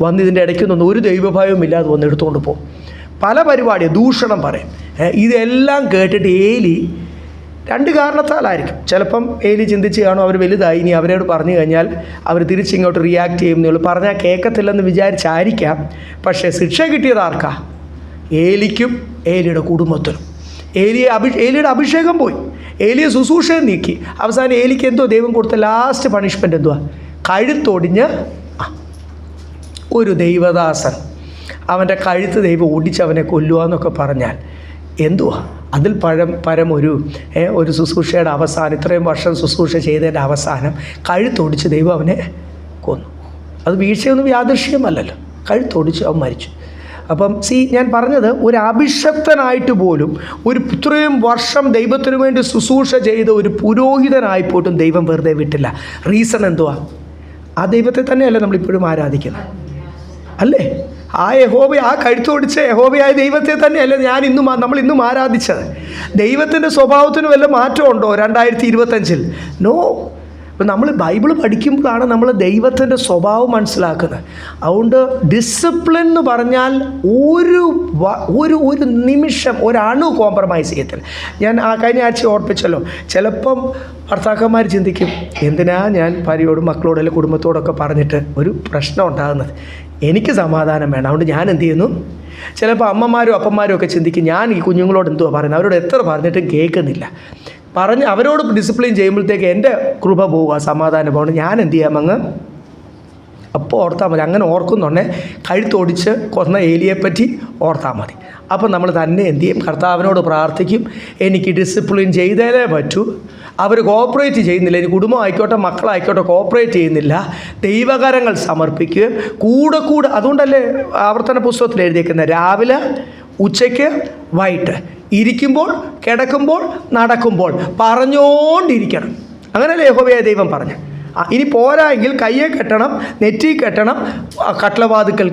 വന്ന് ഇതിൻ്റെ ഇടയ്ക്കൊന്നും ഒരു ദൈവഭയവും ഇല്ലാതെ വന്ന് എടുത്തുകൊണ്ട് പോകും. പല പരിപാടിയും ദൂഷണം പറയും. ഇതെല്ലാം കേട്ടിട്ട് ഏലി, രണ്ട് കാരണത്താലായിരിക്കും. ചിലപ്പം ഏലി ചിന്തിച്ച് കാണും അവർ വലുതായി, ഇനി അവരോട് പറഞ്ഞു കഴിഞ്ഞാൽ അവർ തിരിച്ചിങ്ങോട്ട് റിയാക്ട് ചെയ്യുന്നേ, പറഞ്ഞാൽ കേൾക്കത്തില്ലെന്ന് വിചാരിച്ചായിരിക്കാം. പക്ഷേ ശിക്ഷ കിട്ടിയത് ആർക്കാ? ഏലിക്കും ഏലിയുടെ കുടുംബത്തിനും. ഏലിയുടെ അഭിഷേകം പോയി, ഏലിയെ ശുശ്രൂഷയെ നീക്കി. അവസാനം ഏലിക്ക് എന്തോ ദൈവം കൊടുത്ത ലാസ്റ്റ് പണിഷ്മെൻ്റ് എന്തുവാ? കഴുത്തൊടിഞ്ഞ് ഒരു ദൈവദാസൻ അവൻ്റെ കഴുത്ത് ദൈവം ഓടിച്ച് അവനെ കൊല്ലുക എന്നൊക്കെ പറഞ്ഞാൽ എന്തുവാ? അതിൽ പരം ഒരു ശുശ്രൂഷയുടെ അവസാനം, ഇത്രയും വർഷം ശുശ്രൂഷ ചെയ്തതിൻ്റെ അവസാനം കഴുത്തൊടിച്ച് ദൈവം അവനെ കൊന്നു. അത് വീഴ്ചയൊന്നും യാദൃശ്യമല്ലല്ലോ, കഴുത്തൊടിച്ച് അവൻ മരിച്ചു. അപ്പം ഞാൻ പറഞ്ഞത്, ഒരു അഭിഷക്തനായിട്ട് പോലും ഇത്രയും വർഷം ദൈവത്തിനു വേണ്ടി ശുശ്രൂഷ ചെയ്ത ഒരു പുരോഹിതനായിപ്പോട്ടും ദൈവം വെറുതെ വിട്ടില്ല. റീസൺ എന്തുവാ? ആ ദൈവത്തെ തന്നെയല്ലേ നമ്മളിപ്പോഴും ആരാധിക്കുന്നത്, അല്ലേ? ആ യഹോവ, ആ കഴുത്തോടിച്ച യഹോവയായ ദൈവത്തെ തന്നെയല്ലേ നമ്മൾ ഇന്നും ആരാധിച്ചത്. ദൈവത്തിൻ്റെ സ്വഭാവത്തിന് വല്ല മാറ്റമുണ്ടോ 2025? നോ. ഇപ്പം നമ്മൾ ബൈബിൾ പഠിക്കുമ്പോഴാണ് നമ്മൾ ദൈവത്തിൻ്റെ സ്വഭാവം മനസ്സിലാക്കുന്നത്. അതുകൊണ്ട് ഡിസിപ്ലിൻ എന്ന് പറഞ്ഞാൽ ഒരു നിമിഷം ഒരണു കോംപ്രമൈസ് ചെയ്യത്തില്ല. ഞാൻ കഴിഞ്ഞ ആഴ്ച ഓർപ്പിച്ചല്ലോ, ചിലപ്പം ഭർത്താക്കന്മാർ ചിന്തിക്കും, എന്തിനാ ഞാൻ ഭാര്യയോടും മക്കളോടും അല്ലെങ്കിൽ കുടുംബത്തോടൊക്കെ പറഞ്ഞിട്ട് ഒരു പ്രശ്നം ഉണ്ടാകുന്നത്, എനിക്ക് സമാധാനം വേണം, അതുകൊണ്ട് ഞാൻ എന്ത് ചെയ്യുന്നു. ചിലപ്പോൾ അമ്മമാരും അപ്പന്മാരും ഒക്കെ ചിന്തിക്കും, ഞാൻ ഈ കുഞ്ഞുങ്ങളോട് എന്തുവാ പറയുന്നത്, അവരോട് എത്ര പറഞ്ഞിട്ടും കേൾക്കുന്നില്ല, അവരോട് ഡിസിപ്ലിൻ ചെയ്യുമ്പോഴത്തേക്ക് എൻ്റെ കൃപ പോവുക, സമാധാനം പോകണം, ഞാൻ എന്ത് ചെയ്യാം അങ്ങ് അപ്പോൾ ഓർത്താൽ മതി. അങ്ങനെ ഓർക്കുന്നുണ്ടേ കഴുത്തൊടിച്ച് കൊന്ന ഏലിയെപ്പറ്റി ഓർത്താൽ മതി. അപ്പം നമ്മൾ തന്നെ എന്ത് ചെയ്യും? കർത്താവിനോട് പ്രാർത്ഥിക്കും, എനിക്ക് ഡിസിപ്ലിൻ ചെയ്തേലേ പറ്റൂ. അവർ കോപ്പറേറ്റ് ചെയ്യുന്നില്ല, ഇനി കുടുംബം ആയിക്കോട്ടെ മക്കളായിക്കോട്ടെ കോപ്പറേറ്റ് ചെയ്യുന്നില്ല, ദൈവകരങ്ങൾ സമർപ്പിക്കുകയും കൂടെ അതുകൊണ്ടല്ലേ ആവർത്തന പുസ്തകത്തിൽ എഴുതിയേക്കുന്നത്, രാവിലെ ഉച്ചയ്ക്ക് വൈകിട്ട് ഇരിക്കുമ്പോൾ കിടക്കുമ്പോൾ നടക്കുമ്പോൾ പറഞ്ഞുകൊണ്ടിരിക്കണം. അങ്ങനെയല്ലേ യഹോവയായ ദൈവം പറഞ്ഞു. ഇനി പോരായെങ്കിൽ കയ്യെ കെട്ടണം, നെറ്റി കെട്ടണം, കട്ലവാതുക്കൽ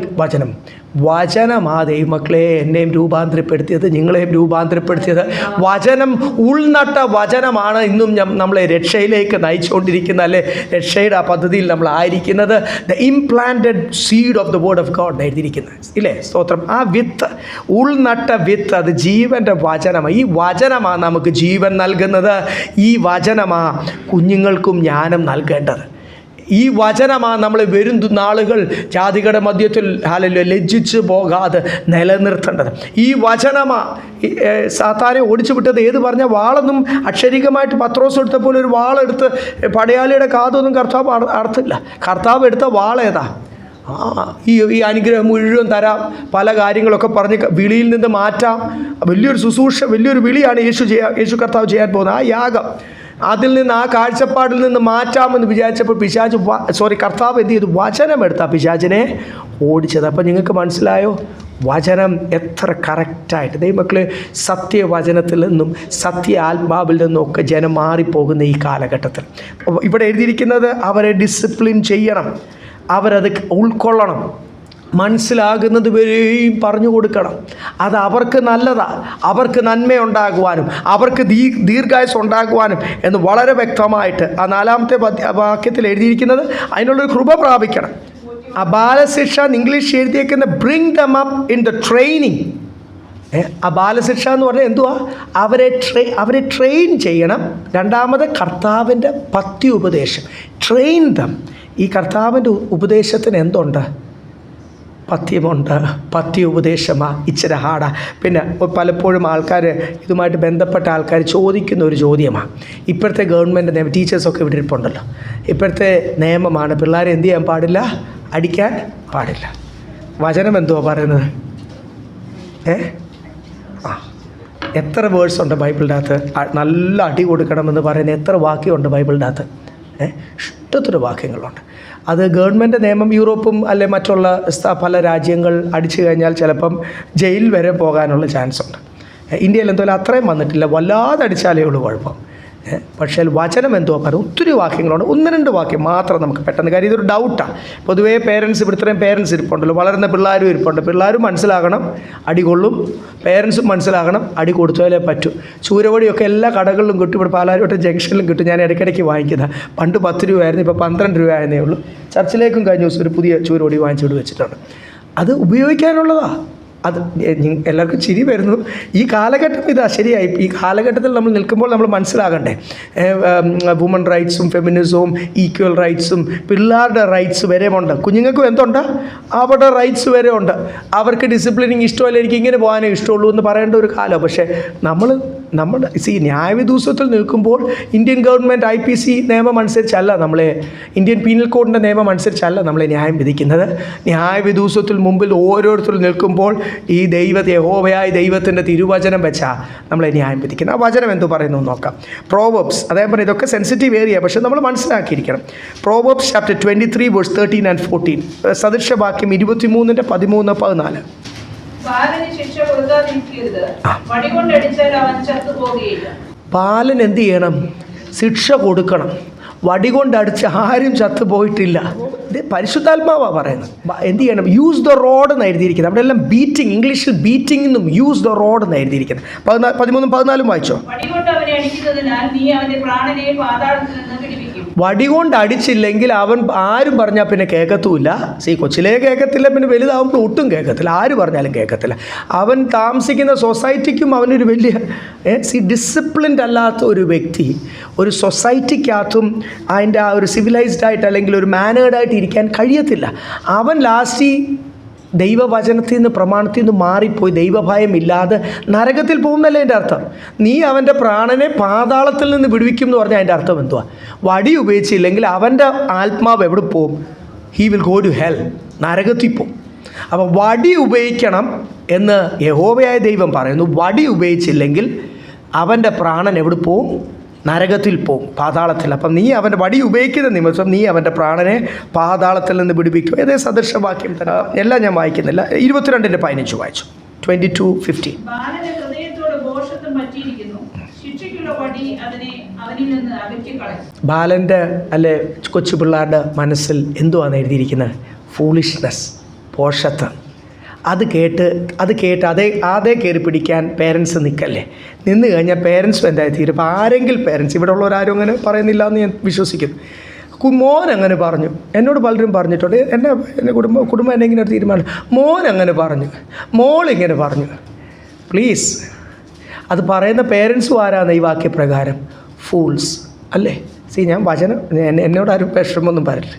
വചനമാ ദൈവമക്കളെ എന്നെയും രൂപാന്തരപ്പെടുത്തിയത്, നിങ്ങളെയും രൂപാന്തരപ്പെടുത്തിയത്. വചനം, ഉൾനട്ട വചനമാണ് ഇന്നും നമ്മളെ രക്ഷയിലേക്ക് നയിച്ചുകൊണ്ടിരിക്കുന്നത്, അല്ലേ? രക്ഷയുടെ ആ പദ്ധതിയിൽ നമ്മളായിരിക്കുന്നത്. The implanted seed of the word of God എഴുതിയിരിക്കുന്നത്, ഇല്ലേ? സ്തോത്രം. ആ വിത്ത്, ഉൾനട്ട വിത്ത്, അത് ജീവൻ്റെ വചനമാണ്. ഈ വചനമാണ് നമുക്ക് ജീവൻ നൽകുന്നത്. ഈ വചനമാ കുഞ്ഞുങ്ങൾക്കും ജ്ഞാനം നൽകേണ്ടത്. ഈ വചനമാണ് നമ്മൾ വരും നാളുകൾ ജാതികളുടെ മധ്യത്തിൽ ലജ്ജിച്ച് പോകാതെ നിലനിർത്തേണ്ടത്. ഈ വചനമാണ് സാത്താനെ ഓടിച്ചു വിട്ടത്. ഏത് പറഞ്ഞാൽ വാളൊന്നും അക്ഷരികമായിട്ട് പത്രോസ് എടുത്തപ്പോൾ ഒരു വാളെടുത്ത് പടയാളിയുടെ കാതൊന്നും കർത്താവ് അർത്ഥമില്ല. കർത്താവ് എടുത്ത വാളേതാ? ഈ അനുഗ്രഹം മുഴുവൻ തരാം, പല കാര്യങ്ങളൊക്കെ പറഞ്ഞ് വിളിയിൽ നിന്ന് മാറ്റാം. വലിയൊരു ശുശ്രൂഷ, വലിയൊരു വിളിയാണ് യേശു കർത്താവ് ചെയ്യാൻ പോകുന്നത്. ആ യാഗം, അതിൽ നിന്ന്, ആ കാഴ്ചപ്പാടിൽ നിന്ന് മാറ്റാമെന്ന് വിചാരിച്ചപ്പോൾ കർത്താവ് എന്ത് ചെയ്തു? വചനമെടുത്ത പിശാചിനെ ഓടിച്ചത്. അപ്പം നിങ്ങൾക്ക് മനസ്സിലായോ വചനം എത്ര കറക്റ്റായിട്ട്? ദൈവമക്കളെ, സത്യവചനത്തിൽ നിന്നും സത്യ ആത്മാവിൽ നിന്നും ഒക്കെ ജനം മാറിപ്പോകുന്ന ഈ കാലഘട്ടത്തിൽ ഇവിടെ എഴുതിയിരിക്കുന്നത്, അവരെ ഡിസിപ്ലിൻ ചെയ്യണം, അവരത് ഉൾക്കൊള്ളണം, മനസ്സിലാകുന്നത് വരെയും പറഞ്ഞു കൊടുക്കണം. അത് അവർക്ക് നല്ലതാണ്, അവർക്ക് നന്മയുണ്ടാകുവാനും അവർക്ക് ദീർഘായുസ് ഉണ്ടാകുവാനും എന്ന് വളരെ വ്യക്തമായിട്ട് ആ 4-ാമത്തെ വാക്യത്തിൽ എഴുതിയിരിക്കുന്നത്. അതിനുള്ളൊരു കൃപ പ്രാപിക്കണം. ആ ബാലശിക്ഷ ഇംഗ്ലീഷ് എഴുതിയേക്കുന്ന bring them up in the training. ആ ബാലശിക്ഷ എന്ന് പറഞ്ഞാൽ എന്തുവാ? അവരെ ട്രെയിൻ ചെയ്യണം. രണ്ടാമത് കർത്താവിൻ്റെ പത്യോപദേശം, ട്രെയിൻ ദം. ഈ കർത്താവിൻ്റെ ഉപദേശത്തിന് എന്തുണ്ട്? പഥ്യമുണ്ട്, പഥ്യ ഉപദേശമാണ്, ഇച്ചിരി ഹാർഡാ. പിന്നെ പലപ്പോഴും ആൾക്കാർ ഇതുമായിട്ട് ബന്ധപ്പെട്ട ആൾക്കാർ ചോദിക്കുന്ന ഒരു ചോദ്യമാണ്, ഇപ്പോഴത്തെ ഗവൺമെൻറ് നിയമം, ടീച്ചേഴ്സൊക്കെ ഇവിടെ ഇരിപ്പുണ്ടല്ലോ, ഇപ്പോഴത്തെ നിയമമാണ് പിള്ളേരെ എന്ത് ചെയ്യാൻ പാടില്ല, അടിക്കാൻ പാടില്ല. വചനം എന്തുവാ പറയുന്നത്? എത്ര വേഴ്സ് ഉണ്ട് ബൈബിളിൻ്റെ അകത്ത്? നല്ല അടി കൊടുക്കണമെന്ന് പറയുന്ന എത്ര വാക്യമുണ്ട് ബൈബിളിൻ്റെ അകത്ത്? ഇഷ്ടത്തിന് വാക്യങ്ങളുണ്ട്. അത് ഗവൺമെൻറ് നിയമം യൂറോപ്പും അല്ലെ മറ്റുള്ള പല രാജ്യങ്ങൾ അടിച്ചു കഴിഞ്ഞാൽ ചിലപ്പം ജയിൽ വരെ പോകാനുള്ള ചാൻസ് ഉണ്ട്. ഇന്ത്യയിൽ എന്തായാലും അത്രയും വന്നിട്ടില്ല, വല്ലാതെ അടിച്ചാലേ ഉള്ളൂ കുഴപ്പം. പക്ഷേ വചനം എന്തോ പറയും, ഒത്തിരി വാക്യങ്ങളുണ്ട്. 1-2 വാക്യം മാത്രം നമുക്ക് പെട്ടെന്ന്, കാര്യം ഇതൊരു ഡൗട്ടാണ്. പൊതുവേ പേരൻസ്, ഇവിടെ ഇത്രയും പേരൻസ് ഇരിപ്പുണ്ടല്ലോ, വളരുന്ന പിള്ളേരും ഇരിപ്പുണ്ട്. പിള്ളേരും മനസ്സിലാകണം അടി കൊള്ളും, പേരൻസും മനസ്സിലാകണം അടി കൊടുത്താലേ പറ്റൂ. ചൂരവടിയൊക്കെ എല്ലാ കടകളിലും കിട്ടും, ഇവിടെ പാലാരിവട്ടം ജംഗ്ഷനിലും കിട്ടും. ഞാൻ ഇടയ്ക്കിടയ്ക്ക് വാങ്ങിക്കുന്നത്. പണ്ട് 10 രൂപയായിരുന്നു, ഇപ്പോൾ 12 രൂപയായിരുന്നേ ഉള്ളൂ. ചർച്ചിലേക്കും കഴിഞ്ഞ ദിവസം ഒരു പുതിയ ചൂരവടി വാങ്ങിച്ചുകൊണ്ട് വെച്ചിട്ടുണ്ട്. അത് ഉപയോഗിക്കാനുള്ളതാണ്. അത് എല്ലാവർക്കും ചിരി വരുന്നു. ഈ കാലഘട്ടം ഇതാ, ശരിയായി. ഈ കാലഘട്ടത്തിൽ നമ്മൾ നിൽക്കുമ്പോൾ നമ്മൾ മനസ്സിലാകണ്ടേ, വുമൺ റൈറ്റ്സും ഫെമിനിസവും ഈക്വൽ റൈറ്റ്സും പിള്ളേരുടെ റൈറ്റ്സ് വരെ ഉണ്ട്. കുഞ്ഞുങ്ങൾക്കും എന്തുണ്ട്, അവരുടെ റൈറ്റ്സ് വരെ ഉണ്ട്. അവർക്ക് ഡിസിപ്ലിനിങ് ഇഷ്ടമല്ല, എനിക്ക് ഇങ്ങനെ പോകാനേ ഇഷ്ടമുള്ളൂ എന്ന് പറയേണ്ട ഒരു കാലം. പക്ഷേ നമ്മുടെ ന്യായവിദൂഷത്തിൽ നിൽക്കുമ്പോൾ ഇന്ത്യൻ ഗവൺമെൻറ് IPC നിയമം അനുസരിച്ചല്ല നമ്മളെ, ഇന്ത്യൻ പീനൽ കോഡിൻ്റെ നിയമം അനുസരിച്ചല്ല നമ്മളെ ന്യായം വിധിക്കുന്നത്. ന്യായവിദൂഷത്തിൽ മുമ്പിൽ ഓരോരുത്തരും നിൽക്കുമ്പോൾ ഈ യഹോവയായ ദൈവത്തിൻ്റെ തിരുവചനം വെച്ചാൽ നമ്മളെ ന്യായം വിധിക്കുന്നത്. ആ വചനം എന്തോ പറയുന്നു നോക്കാം. പ്രോവർബ്സ്, അതേപോലെ ഇതൊക്കെ സെൻസിറ്റീവ് ഏരിയ, പക്ഷെ നമ്മൾ മനസ്സിലാക്കിയിരിക്കണം. പ്രോവർബ്സ് ചാപ്റ്റർ 23 വേഴ്സ് 13 and 14, സദൃശവാക്യം 23:13-14. ബാലന് ശിക്ഷ കൊടുക്കാതിരിക്കരുത്, വടികൊണ്ടടിച്ചാൽ അവൻ ചത്തുപോകുകയില്ല. ബാലൻ എന്ത് ചെയ്യണം? ശിക്ഷ കൊടുക്കണം. വടികൊണ്ടടിച്ച് ആരും ചത്തുപോയിട്ടില്ല. ഇത് പരിശുദ്ധാത്മാവാണ് പറയുന്നത്. എന്ത് ചെയ്യണം? യൂസ് ദ റോഡ് എന്ന് എഴുതിയിരിക്കുന്നത്. അവിടെ എല്ലാം ബീറ്റിംഗ്, ഇംഗ്ലീഷിൽ ബീറ്റിംഗ് എന്നും യൂസ് ദ റോഡ് എന്ന് എഴുതിയിരിക്കുന്നത്. 13-14 വായിച്ചോ. വടികൊണ്ട് അവനെ അടിക്കുന്നതിനാൽ നീ അവന്റെ പ്രാണനെ പാതാളത്തിൽ നിന്ന് വിടുവിക്കും. വടികൊണ്ട് അടിച്ചില്ലെങ്കിൽ അവൻ ആരും പറഞ്ഞാൽ പിന്നെ കേൾക്കത്തുമില്ല. കൊച്ചിലേ കേൾക്കത്തില്ല, പിന്നെ വലുതാവുമ്പോൾ ഒട്ടും കേൾക്കത്തില്ല, ആര് പറഞ്ഞാലും കേൾക്കത്തില്ല. അവൻ താമസിക്കുന്ന സൊസൈറ്റിക്കും അവനൊരു വലിയ ഡിസിപ്ലിൻഡ് അല്ലാത്ത ഒരു വ്യക്തി ഒരു സൊസൈറ്റിക്കകത്തും അതിൻ്റെ ആ ഒരു സിവിലൈസ്ഡ് ആയിട്ട് അല്ലെങ്കിൽ ഒരു മാനേർഡായിട്ട് ഇരിക്കാൻ കഴിയത്തില്ല. അവൻ ലാസ്റ്റ് ദൈവവചനത്തിൽ നിന്ന് പ്രമാണത്തിൽ നിന്ന് മാറിപ്പോയി ദൈവഭയം ഇല്ലാതെ നരകത്തിൽ പോകുന്നല്ലേ എൻ്റെ അർത്ഥം. നീ അവൻ്റെ പ്രാണനെ പാതാളത്തിൽ നിന്ന് വിടുവിക്കും എന്ന് പറഞ്ഞാൽ അതിൻ്റെ അർത്ഥം എന്തുവാ? വടി ഉപയോഗിച്ചില്ലെങ്കിൽ അവൻ്റെ ആത്മാവ് എവിടെ പോകും? He will go to hell, നരകത്തിൽ പോകും. അപ്പം വടി ഉപയോഗിക്കണം എന്ന് യഹോവയായ ദൈവം പറയുന്നു. വടി ഉപയോഗിച്ചില്ലെങ്കിൽ അവൻ്റെ പ്രാണൻ എവിടെ പോവും? നരകത്തിൽ പോവും, പാതാളത്തിൽ. അപ്പം നീ അവൻ്റെ വടി ഉപയോഗിക്കുന്ന നിമിഷം നീ അവൻ്റെ പ്രാണനെ പാതാളത്തിൽ നിന്ന് വിടുവിക്കും. ഏതേ സദൃശവാക്യം തന്നെ, എല്ലാം ഞാൻ വായിക്കുന്നില്ല. 22:15 വായിച്ചു. 22:15. ബാലന്റെ ഹൃദയത്തോട് ഭോഷത്വം പറ്റിയിരിക്കുന്നു, ശിക്ഷയ്ക്കുള്ള വടി അവനിൽ നിന്ന് അകറ്റിക്കളയും. ബാലൻ്റെ അല്ലെ കൊച്ചു പിള്ളേരുടെ മനസ്സിൽ എന്തുവാണ് എഴുതിയിരിക്കുന്നത്? ഫൂളിഷ്നെസ്, ഭോഷത്വം. അത് കേട്ട് അതേ കയറി പിടിക്കാൻ പേരൻസ് നിൽക്കല്ലേ. നിന്ന് കഴിഞ്ഞാൽ പേരൻസും എന്തായി തീരും. ഇപ്പോൾ ആരെങ്കിലും പേരൻസ്, ഇവിടെ ഉള്ളവരാരും അങ്ങനെ പറയുന്നില്ല എന്ന് ഞാൻ വിശ്വസിക്കുന്നു. മോൻ അങ്ങനെ പറഞ്ഞു, എന്നോട് പലരും പറഞ്ഞിട്ടുണ്ട്. എൻ്റെ കുടുംബം എന്നെ ഇങ്ങനെ ഒരു തീരുമാനം, മോൻ അങ്ങനെ പറഞ്ഞു, മോളിങ്ങനെ പറഞ്ഞു. പ്ലീസ്, അത് പറയുന്ന പേരൻസും ആരാണ് ഈ വാക്യപ്രകാരം? ഫൂൾസ് അല്ലേ. ഞാൻ വചനം, എന്നോടാരും വിഷമമൊന്നും പറയില്ല.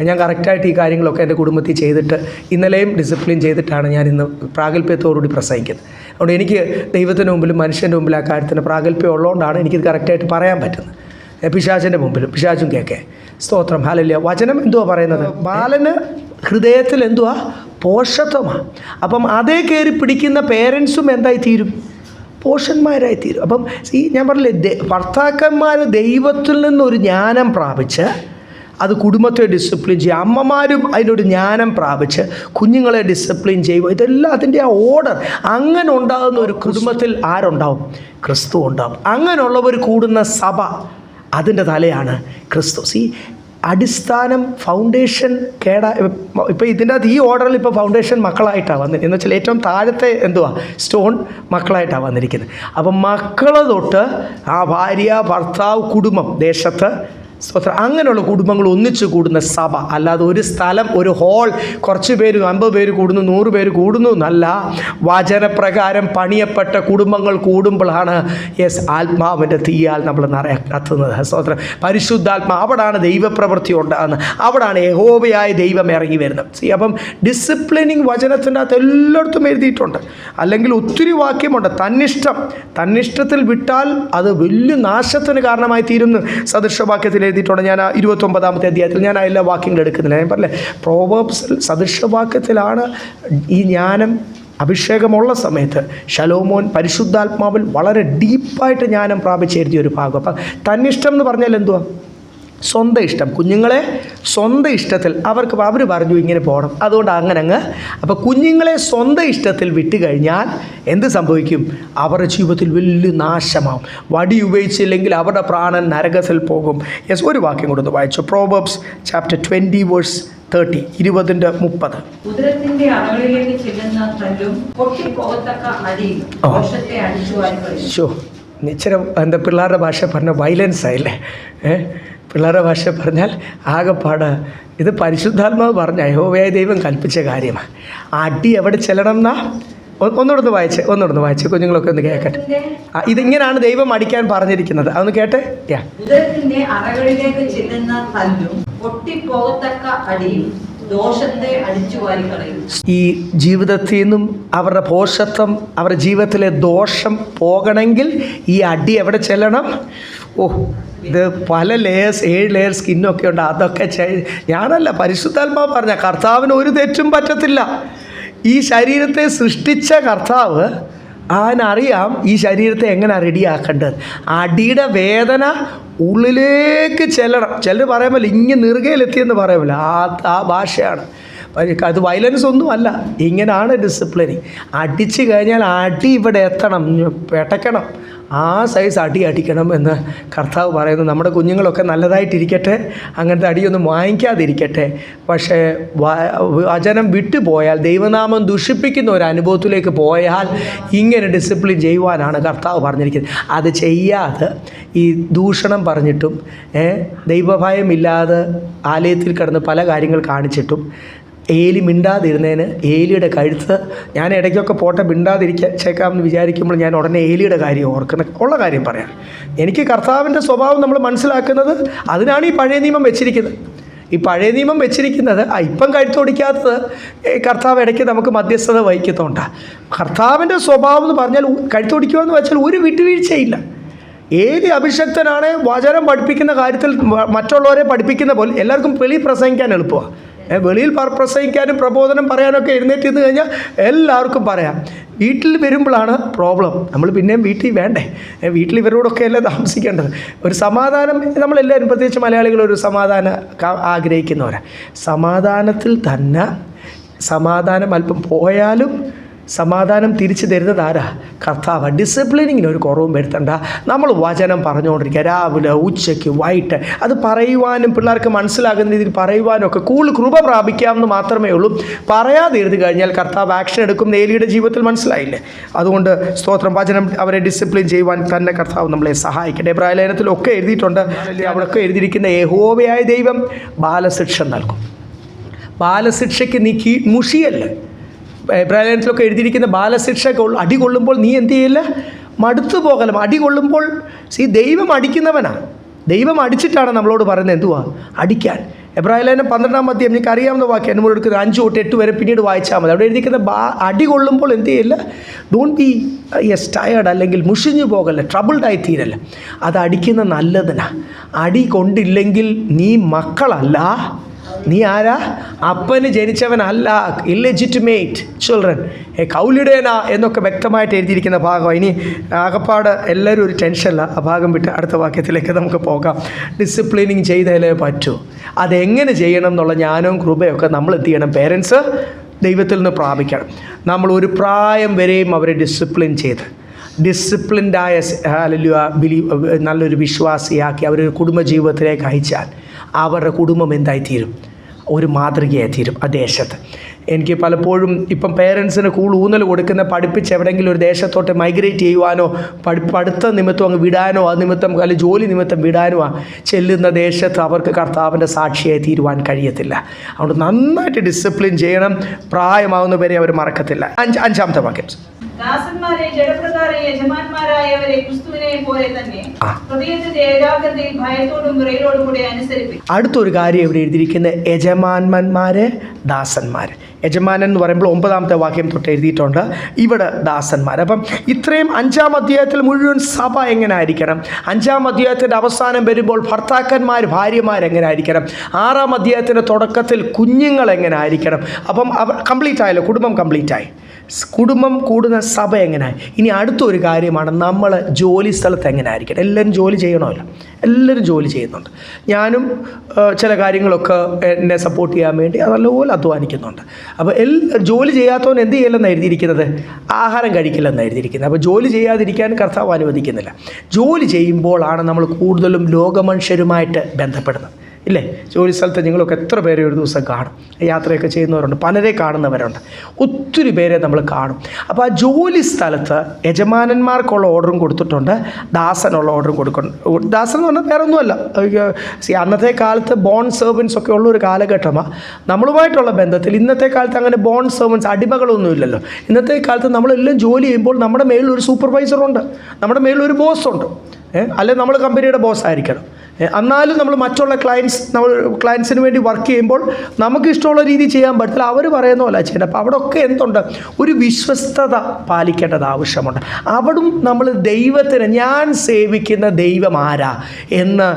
ഞാൻ കറക്റ്റായിട്ട് ഈ കാര്യങ്ങളൊക്കെ എൻ്റെ കുടുംബത്തിൽ ചെയ്തിട്ട് ഇന്നലെയും ഡിസിപ്ലിൻ ചെയ്തിട്ടാണ് ഞാൻ ഇന്ന് പ്രാഗൽഭ്യത്തോടുകൂടി പ്രസംഗിക്കുന്നത്. അതുകൊണ്ട് എനിക്ക് ദൈവത്തിന് മുമ്പിലും മനുഷ്യൻ്റെ മുമ്പിലും ആ കാര്യത്തിന് പ്രാഗൽഭ്യം ഉള്ളതുകൊണ്ടാണ് എനിക്കിത് കറക്റ്റായിട്ട് പറയാൻ പറ്റുന്നത്. പിശാചിൻ്റെ മുമ്പിലും പിശാചും കേൾക്കേ. സ്തോത്രം, ഹല്ലേലൂയ. വചനം എന്തുവാ പറയുന്നത്? ബാലന് ഹൃദയത്തിൽ എന്തുവാ? പോഷത്വമാണ്. അപ്പം അതേ കയറി പിടിക്കുന്ന പേരൻസും എന്തായി തീരും? പോഷന്മാരായി തീരും. അപ്പം ഞാൻ പറഞ്ഞില്ലേ, ഭർത്താക്കന്മാർ ദൈവത്തിൽ നിന്നൊരു ജ്ഞാനം പ്രാപിച്ച് അത് കുടുംബത്തെ ഡിസിപ്ലിൻ ചെയ്യും. അമ്മമാരും അതിനൊരു ജ്ഞാനം പ്രാപിച്ച് കുഞ്ഞുങ്ങളെ ഡിസിപ്ലിൻ ചെയ്യുക. ഇതെല്ലാം അതിൻ്റെ ആ ഓർഡർ. അങ്ങനെ ഉണ്ടാകുന്ന ഒരു കുടുംബത്തിൽ ആരുണ്ടാവും? ക്രിസ്തു ഉണ്ടാവും. അങ്ങനെയുള്ളവർ കൂടുന്ന സഭ, അതിൻ്റെ തലയാണ് ക്രിസ്തു. അടിസ്ഥാനം, ഫൗണ്ടേഷൻ ഇപ്പോൾ ഇതിൻ്റെ അകത്ത് ഈ ഓർഡറിൽ ഇപ്പോൾ ഫൗണ്ടേഷൻ മക്കളായിട്ടാണ് വന്നിരിക്കുന്നത്. എന്ന് വെച്ചാൽ ഏറ്റവും താഴത്തെ സ്റ്റോൺ മക്കളായിട്ടാണ് വന്നിരിക്കുന്നത്. അപ്പം മക്കൾ തൊട്ട് ആ ഭാര്യ, ഭർത്താവ്, കുടുംബം, ദേശത്ത് സ്തോത്രം. അങ്ങനെയുള്ള കുടുംബങ്ങൾ ഒന്നിച്ചു കൂടുന്ന സഭ, അല്ലാതെ ഒരു സ്ഥലം, ഒരു ഹാൾ, കുറച്ച് പേര് 50 പേര് കൂടുന്നു, 100 പേര് കൂടുന്നു എന്നല്ല. വചനപ്രകാരം പണിയപ്പെട്ട കുടുംബങ്ങൾ കൂടുമ്പോഴാണ് ആത്മാവിൻ്റെ തീയാൽ നമ്മൾ കത്തുന്നത്. സ്തോത്രം. പരിശുദ്ധാത്മാ, അവിടാണ് ദൈവപ്രവൃത്തി ഉണ്ടാകുന്നത്, അവിടാണ് യഹോവയായ ദൈവം ഇറങ്ങി വരുന്നത്. അപ്പം ഡിസിപ്ലിനിങ് വചനത്തിൻ്റെ അകത്ത് എല്ലായിടത്തും എഴുതിയിട്ടുണ്ട്. അല്ലെങ്കിൽ ഒത്തിരി വാക്യമുണ്ട്. തന്നിഷ്ടത്തിൽ വിട്ടാൽ അത് വലിയ നാശത്തിന് കാരണമായി തീരുന്നു സദൃശവാക്യത്തിൽ എഴുതിയിട്ടുണ്ട്. ഞാൻ 29-ാമത്തെ അധ്യായത്തിൽ ഞാൻ എല്ലാ വാക്യങ്ങളും എടുക്കുന്നില്ല. ഞാൻ പറഞ്ഞില്ലേ, പ്രോവേർബ്സിൽ സദൃശവാക്യത്തിലാണ് ഈ ജ്ഞാനം അഭിഷേകമുള്ള സമയത്ത് ശലോമോൻ പരിശുദ്ധാത്മാവിൽ വളരെ ഡീപ്പായിട്ട് ജ്ഞാനം പ്രാപിച്ച് എഴുതിയ ഒരു ഭാഗം. അപ്പം തന്നിഷ്ടം എന്ന് പറഞ്ഞാൽ എന്തുവാ? സ്വന്തം ഇഷ്ടം. കുഞ്ഞുങ്ങളെ സ്വന്തം ഇഷ്ടത്തിൽ അവർ പറഞ്ഞു ഇങ്ങനെ പോകണം, അതുകൊണ്ട് അങ്ങ്. അപ്പോൾ കുഞ്ഞുങ്ങളെ സ്വന്തം ഇഷ്ടത്തിൽ വിട്ടുകഴിഞ്ഞാൽ എന്ത് സംഭവിക്കും? അവരുടെ ജീവിതത്തിൽ വലിയ നാശമാവും. വടി ഉപയോഗിച്ചില്ലെങ്കിൽ അവരുടെ പ്രാണൻ നരകത്തിൽ പോകും. ഒരു വാക്യം കൊടുത്ത് വായിച്ചു. Proverbs chapter 20:30, 20-30. ഉദരത്തിന്റെ അറകളിലേക്ക് ചെല്ലുന്ന തല്ലും പൊട്ടിപ്പോകത്തക്ക അടിയും ദോഷത്തെ അടിച്ചുവാരി. ഇച്ചിരി എന്താ പിള്ളേരുടെ ഭാഷ പറഞ്ഞ വയലൻസ് ആയില്ലേ? പിള്ളേരുടെ ഭാഷ പറഞ്ഞാൽ ആകെപ്പാട് ഇത് പരിശുദ്ധാത്മാവ് പറഞ്ഞ യഹോവയായ ദൈവം കൽപ്പിച്ച കാര്യമാണ്. അടി എവിടെ ചെല്ലണം എന്നാ? ഒന്നുകൂടെ വായിച്ച് കുഞ്ഞുങ്ങളൊക്കെ ഒന്ന് കേൾക്കട്ടെ. ഇതിങ്ങനെയാണ് ദൈവം അടിക്കാൻ പറഞ്ഞിരിക്കുന്നത്. അതൊന്ന് കേട്ടെ. ഉദരത്തിന്റെ അറകളിലേക്ക് ചെല്ലുന്ന തല്ലും പൊട്ടിപ്പോകത്തക്ക അടിയും ദോഷത്തെ അടിച്ചുവാരി കളയും. ഈ ജീവിതത്തിൽ നിന്നും അവരുടെ പോഷത്വം, അവരുടെ ജീവിതത്തിലെ ദോഷം പോകണമെങ്കിൽ ഈ അടി എവിടെ ചെല്ലണം? ഇത് പല ലെയേഴ്സ്, 7 ലെയർ സ്കിന്നൊക്കെ ഉണ്ട്. അതൊക്കെ ഞാനല്ല, പരിശുദ്ധാത്മാവ് പറഞ്ഞ. കർത്താവിന് ഒരു തെറ്റും പറ്റത്തില്ല. ഈ ശരീരത്തെ സൃഷ്ടിച്ച കർത്താവ് അവനറിയാം ഈ ശരീരത്തെ എങ്ങനെ റെഡിയാക്കേണ്ടത്. അടിയുടെ വേദന ഉള്ളിലേക്ക് ചെല്ലണം. ചിലർ പറയുമ്പോൾ ഇങ്ങനെ നെറുകയിലെത്തിയെന്ന് പറയുമല്ലോ, ആ ഭാഷയാണ്. അത് വയലൻസ് ഒന്നും അല്ല, ഇങ്ങനെയാണ് ഡിസിപ്ലിനിങ്. അടിച്ചു കഴിഞ്ഞാൽ അടി ഇവിടെ എത്തണം, പെട്ടക്കണം, ആ സൈസ് അടിക്കണം എന്ന് കർത്താവ് പറയുന്നു. നമ്മുടെ കുഞ്ഞുങ്ങളൊക്കെ നല്ലതായിട്ടിരിക്കട്ടെ, അങ്ങനത്തെ അടിയൊന്നും വാങ്ങിക്കാതിരിക്കട്ടെ. പക്ഷേ വചനം വിട്ടുപോയാൽ, ദൈവനാമം ദുഷിപ്പിക്കുന്ന ഒരു അനുഭവത്തിലേക്ക് പോയാൽ ഇങ്ങനെ ഡിസിപ്ലിൻ ചെയ്യുവാനാണ് കർത്താവ് പറഞ്ഞിരിക്കുന്നത്. അത് ചെയ്യാതെ ഈ ദൂഷണം പറഞ്ഞിട്ടും ദൈവഭയമില്ലാതെ ആലയത്തിൽ കിടന്ന് പല കാര്യങ്ങൾ കാണിച്ചിട്ടും ഏലി മിണ്ടാതിരുന്നതിന് ഏലിയുടെ കഴുത്ത്, ഞാൻ ഇടയ്ക്കൊക്കെ പോട്ടെ മിണ്ടാതിരിച്ചേക്കാമെന്ന് വിചാരിക്കുമ്പോൾ ഞാൻ ഉടനെ ഏലിയുടെ കാര്യം ഉള്ള കാര്യം പറയാം. എനിക്ക് കർത്താവിൻ്റെ സ്വഭാവം നമ്മൾ മനസ്സിലാക്കുന്നത് അതിനാണ് ഈ പഴയ നിയമം വെച്ചിരിക്കുന്നത്. ഈ പഴയ നിയമം വെച്ചിരിക്കുന്നത് ഇപ്പം കഴുത്തൊടിക്കാത്തത് കർത്താവ് ഇടയ്ക്ക് നമുക്ക് മധ്യസ്ഥത വഹിക്കുന്നുണ്ടാണ്. കർത്താവിൻ്റെ സ്വഭാവം എന്ന് പറഞ്ഞാൽ കഴുത്തൊടിക്കുക എന്ന് വെച്ചാൽ ഒരു വിട്ടുവീഴ്ചയില്ല. ഏത് അഭിഷക്തനാണ് വചനം പഠിപ്പിക്കുന്ന കാര്യത്തിൽ മറ്റുള്ളവരെ പഠിപ്പിക്കുന്ന പോലെ എല്ലാവർക്കും വെളിയിൽ പ്രസംഗിക്കാൻ എളുപ്പമാണ്. വെളിയിൽ പ്രസംഗിക്കാനും പ്രബോധനം പറയാനൊക്കെ എഴുന്നേറ്റ് നിന്ന് കഴിഞ്ഞാൽ എല്ലാവർക്കും പറയാം. വീട്ടിൽ വരുമ്പോഴാണ് പ്രോബ്ലം. നമ്മൾ പിന്നെയും വീട്ടിൽ വേണ്ടേ? വീട്ടിൽ ഇവരോടൊക്കെ അല്ലേ താമസിക്കേണ്ടത്. ഒരു സമാധാനം, നമ്മളെല്ലാവരും പ്രത്യേകിച്ച് മലയാളികൾ ഒരു സമാധാനം ആഗ്രഹിക്കുന്നവരാണ്. സമാധാനത്തിൽ തന്നെ സമാധാനം അല്പം പോയാലും സമാധാനം തിരിച്ചു തരുന്നത് ആരാ? കർത്താവ്. ഡിസിപ്ലിനിങ്ങിന് ഒരു കുറവും വരുത്തണ്ട. നമ്മൾ വചനം പറഞ്ഞുകൊണ്ടിരിക്കുക, രാവിലെ ഉച്ചയ്ക്ക് വൈകിട്ട്. അത് പറയുവാനും പിള്ളേർക്ക് മനസ്സിലാകുന്ന രീതിയിൽ പറയുവാനും ഒക്കെ കൃപ പ്രാപിക്കാമെന്ന് മാത്രമേ ഉള്ളൂ. പറയാതിരുന്ന് കഴിഞ്ഞാൽ കർത്താവ് ആക്ഷൻ എടുക്കും. ഏലിയുടെ ജീവിതത്തിൽ മനസ്സിലായില്ലേ? അതുകൊണ്ട് സ്തോത്രം. വചനം അവരെ ഡിസിപ്ലിൻ ചെയ്യുവാൻ തന്നെ കർത്താവ് നമ്മളെ സഹായിക്കട്ടെ. എബ്രായ ലേഖനത്തിലൊക്കെ എഴുതിയിട്ടുണ്ട്. അവിടെയൊക്കെ എഴുതിയിരിക്കുന്ന യഹോവയായ ദൈവം ബാലശിക്ഷ നൽകും. ബാലശിക്ഷയ്ക്ക് നീ മുഷിയല്ല. എബ്രായത്തിലൊക്കെ എഴുതിയിരിക്കുന്ന ബാലശിക്ഷ അടി കൊള്ളുമ്പോൾ നീ എന്ത് ചെയ്യില്ല? മടുത്തു പോകലും. അടി കൊള്ളുമ്പോൾ ദൈവം അടിക്കുന്നവനാണ്. ദൈവം അടിച്ചിട്ടാണ് നമ്മളോട് പറയുന്നത് എന്തുവാ? അടിക്കാൻ. എബ്രായലേഖനം 12-ാം അധ്യായം നിങ്ങൾക്ക് അറിയാവുന്ന വാക്യം എന്നോട് എടുക്കുന്നത് 5 തൊട്ട് 8 വരെ പിന്നീട് വായിച്ചാൽ മതി. അവിടെ എഴുതിയിരിക്കുന്ന അടി കൊള്ളുമ്പോൾ എന്ത് ചെയ്യില്ല? ഡോണ്ട് ബി ടയേർഡ്, അല്ലെങ്കിൽ മുഷിഞ്ഞു പോകല്ല, ട്രബിൾഡ് ആയി തീരല്ല. അത് അടിക്കുന്ന നല്ലതിനാണ്. അടി കൊണ്ടില്ലെങ്കിൽ നീ മക്കളല്ല, നീ ആരാ? അപ്പന് ജനിച്ചവനല്ല. ഇല്ലെജിറ്റിമേറ്റ് ചിൽഡ്രൻ, കൗലിടേന എന്നൊക്കെ വ്യക്തമായിട്ട് എഴുതിയിരിക്കുന്ന ഭാഗം. ഇനി ആകപ്പാട് എല്ലാവരും ഒരു ടെൻഷനില്ല. ആ ഭാഗം വിട്ട് അടുത്ത വാക്യത്തിലേക്ക് നമുക്ക് പോകാം. ഡിസിപ്ലിനിങ് ചെയ്താലേ പറ്റൂ. അതെങ്ങനെ ചെയ്യണം എന്നുള്ള ജ്ഞാനവും കൃപയൊക്കെ നമ്മൾ എന്ത് ചെയ്യണം? പേരൻസ് ദൈവത്തിൽ നിന്ന് പ്രാപിക്കണം. നമ്മൾ ഒരു പ്രായം വരെയും അവരെ ഡിസിപ്ലിൻ ചെയ്ത് ഡിസിപ്ലിൻഡായ നല്ലൊരു വിശ്വാസിയാക്കി അവരൊരു കുടുംബജീവിതത്തിലേക്ക് അയച്ചാൽ അവരുടെ കുടുംബം എന്തായിത്തീരും? ഒരു മാതൃകയായി തീരും ആ ദേശത്ത്. എനിക്ക് പലപ്പോഴും ഇപ്പം പേരൻസിന് ഊന്നൽ കൊടുക്കുന്ന പഠിപ്പിച്ച് എവിടെയെങ്കിലും ഒരു ദേശത്തോട്ട് മൈഗ്രേറ്റ് ചെയ്യുവാനോ പഠിത്ത നിമിത്തം അങ്ങ് വിടാനോ അത് നിമിത്തം അല്ലെങ്കിൽ ജോലി നിമിത്തം വിടാനോ ചെല്ലുന്ന ദേശത്ത് അവർക്ക് കർത്താവിൻ്റെ സാക്ഷിയായി തീരുവാൻ കഴിയത്തില്ല. അതുകൊണ്ട് നന്നായിട്ട് ഡിസിപ്ലിൻ ചെയ്യണം. പ്രായമാവുന്നവരെ അവർ മറക്കത്തില്ല. അഞ്ചാമത്തെ വാക്യം. ദാസന്മാരെ ജഡപ്രകാരം യജമാന്മാരായവരെ ക്രിസ്തുവിനെ പോലെ തന്നെ ഹൃദയത്തിന്റെ ഏകാഗ്രതയിൽ ഭയത്തോടും വിറയലോടും കൂടെ അനുസരിപ്പിക്കും. അടുത്തൊരു കാര്യം ഇവിടെ എഴുതിയിരിക്കുന്നത് യജമാന്മാരെ ദാസന്മാർ. യജമാനൻ എന്ന് പറയുമ്പോൾ 9ാമത്തെ വാക്യം തൊട്ട് എഴുതിയിട്ടുണ്ട്, ഇവിടെ ദാസന്മാർ. അപ്പം ഇത്രയും 5-ാം അധ്യായത്തിൽ മുഴുവൻ സഭ എങ്ങനെ ആയിരിക്കണം, 5-ാം അധ്യായത്തിൻ്റെ അവസാനം വരുമ്പോൾ ഭർത്താക്കന്മാർ ഭാര്യമാരെങ്ങനെ ആയിരിക്കണം, 6-ാം അധ്യായത്തിൻ്റെ തുടക്കത്തിൽ കുഞ്ഞുങ്ങൾ എങ്ങനെ ആയിരിക്കണം. അപ്പം കംപ്ലീറ്റ് ആയല്ലോ, കുടുംബം കംപ്ലീറ്റ് ആയി. കുടുംബം കൂടുന്ന സഭ എങ്ങനെയായി. ഇനി അടുത്തൊരു കാര്യമാണ് നമ്മൾ ജോലി സ്ഥലത്ത് എങ്ങനെ ആയിരിക്കണം. എല്ലാവരും ജോലി ചെയ്യണമല്ലോ, എല്ലാവരും ജോലി ചെയ്യുന്നുണ്ട്. ഞാനും ചില കാര്യങ്ങളൊക്കെ എന്നെ സപ്പോർട്ട് ചെയ്യാൻ വേണ്ടി നല്ലപോലെ അധ്വാനിക്കുന്നുണ്ട്. അപ്പോൾ ജോലി ചെയ്യാത്തവൻ എന്ത് ചെയ്യില്ലെന്നാണ് എഴുതിയിരിക്കുന്നത്, ആഹാരം കഴിക്കില്ലെന്നാണ് എഴുതിയിരിക്കുന്നത്. അപ്പോൾ ജോലി ചെയ്യാതിരിക്കാൻ കർത്താവ് അനുവദിക്കുന്നില്ല. ജോലി ചെയ്യുമ്പോഴാണ് നമ്മൾ കൂടുതലും ലോകമനുഷ്യരുമായിട്ട് ബന്ധപ്പെടുന്നത്, ഇല്ലേ? ജോലി സ്ഥലത്ത് നിങ്ങളൊക്കെ എത്ര പേരെ ഒരു ദിവസം കാണും, യാത്രയൊക്കെ ചെയ്യുന്നവരുണ്ട്, പലരെ കാണുന്നവരുണ്ട്, ഒത്തിരി പേരെ നമ്മൾ കാണും. അപ്പോൾ ആ ജോലി സ്ഥലത്ത് യജമാനന്മാർക്കുള്ള ഓർഡറും കൊടുത്തിട്ടുണ്ട്, ദാസനുള്ള ഓർഡറും കൊടുക്കുന്നുണ്ട്. ദാസൻ എന്ന് പറഞ്ഞാൽ വേറെ ഒന്നുമല്ല, അന്നത്തെ കാലത്ത് ബോൺ സെർവൻസ് ഒക്കെ ഉള്ളൊരു കാലഘട്ടമാണ് നമ്മളുമായിട്ടുള്ള ബന്ധത്തിൽ. ഇന്നത്തെ കാലത്ത് അങ്ങനെ ബോൺ സെർവൻസ് അടിമകളൊന്നും ഇല്ലല്ലോ. ഇന്നത്തെ കാലത്ത് നമ്മളെല്ലാം ജോലി ചെയ്യുമ്പോൾ നമ്മുടെ മേളിലൊരു സൂപ്പർവൈസറുണ്ട്, നമ്മുടെ മേളിലൊരു ബോസുണ്ട്. അല്ലെങ്കിൽ നമ്മൾ കമ്പനിയുടെ ബോസ് ആയിരിക്കണം. എന്നാലും നമ്മൾ മറ്റുള്ള ക്ലയൻസിന് വേണ്ടി വർക്ക് ചെയ്യുമ്പോൾ നമുക്ക് ഇഷ്ടമുള്ള രീതി ചെയ്യാൻ പറ്റില്ല, അവർ പറയുന്ന പോലെ ചെയ്യണം. അപ്പോൾ അവിടെ ഒക്കെ എന്തുണ്ട്, ഒരു വിശ്വസ്തത പാലിക്കേണ്ടത് ആവശ്യമുണ്ട്. അവിടും നമ്മൾ ദൈവത്തിന്, ഞാൻ സേവിക്കുന്ന ദൈവം ആരാ എന്ന്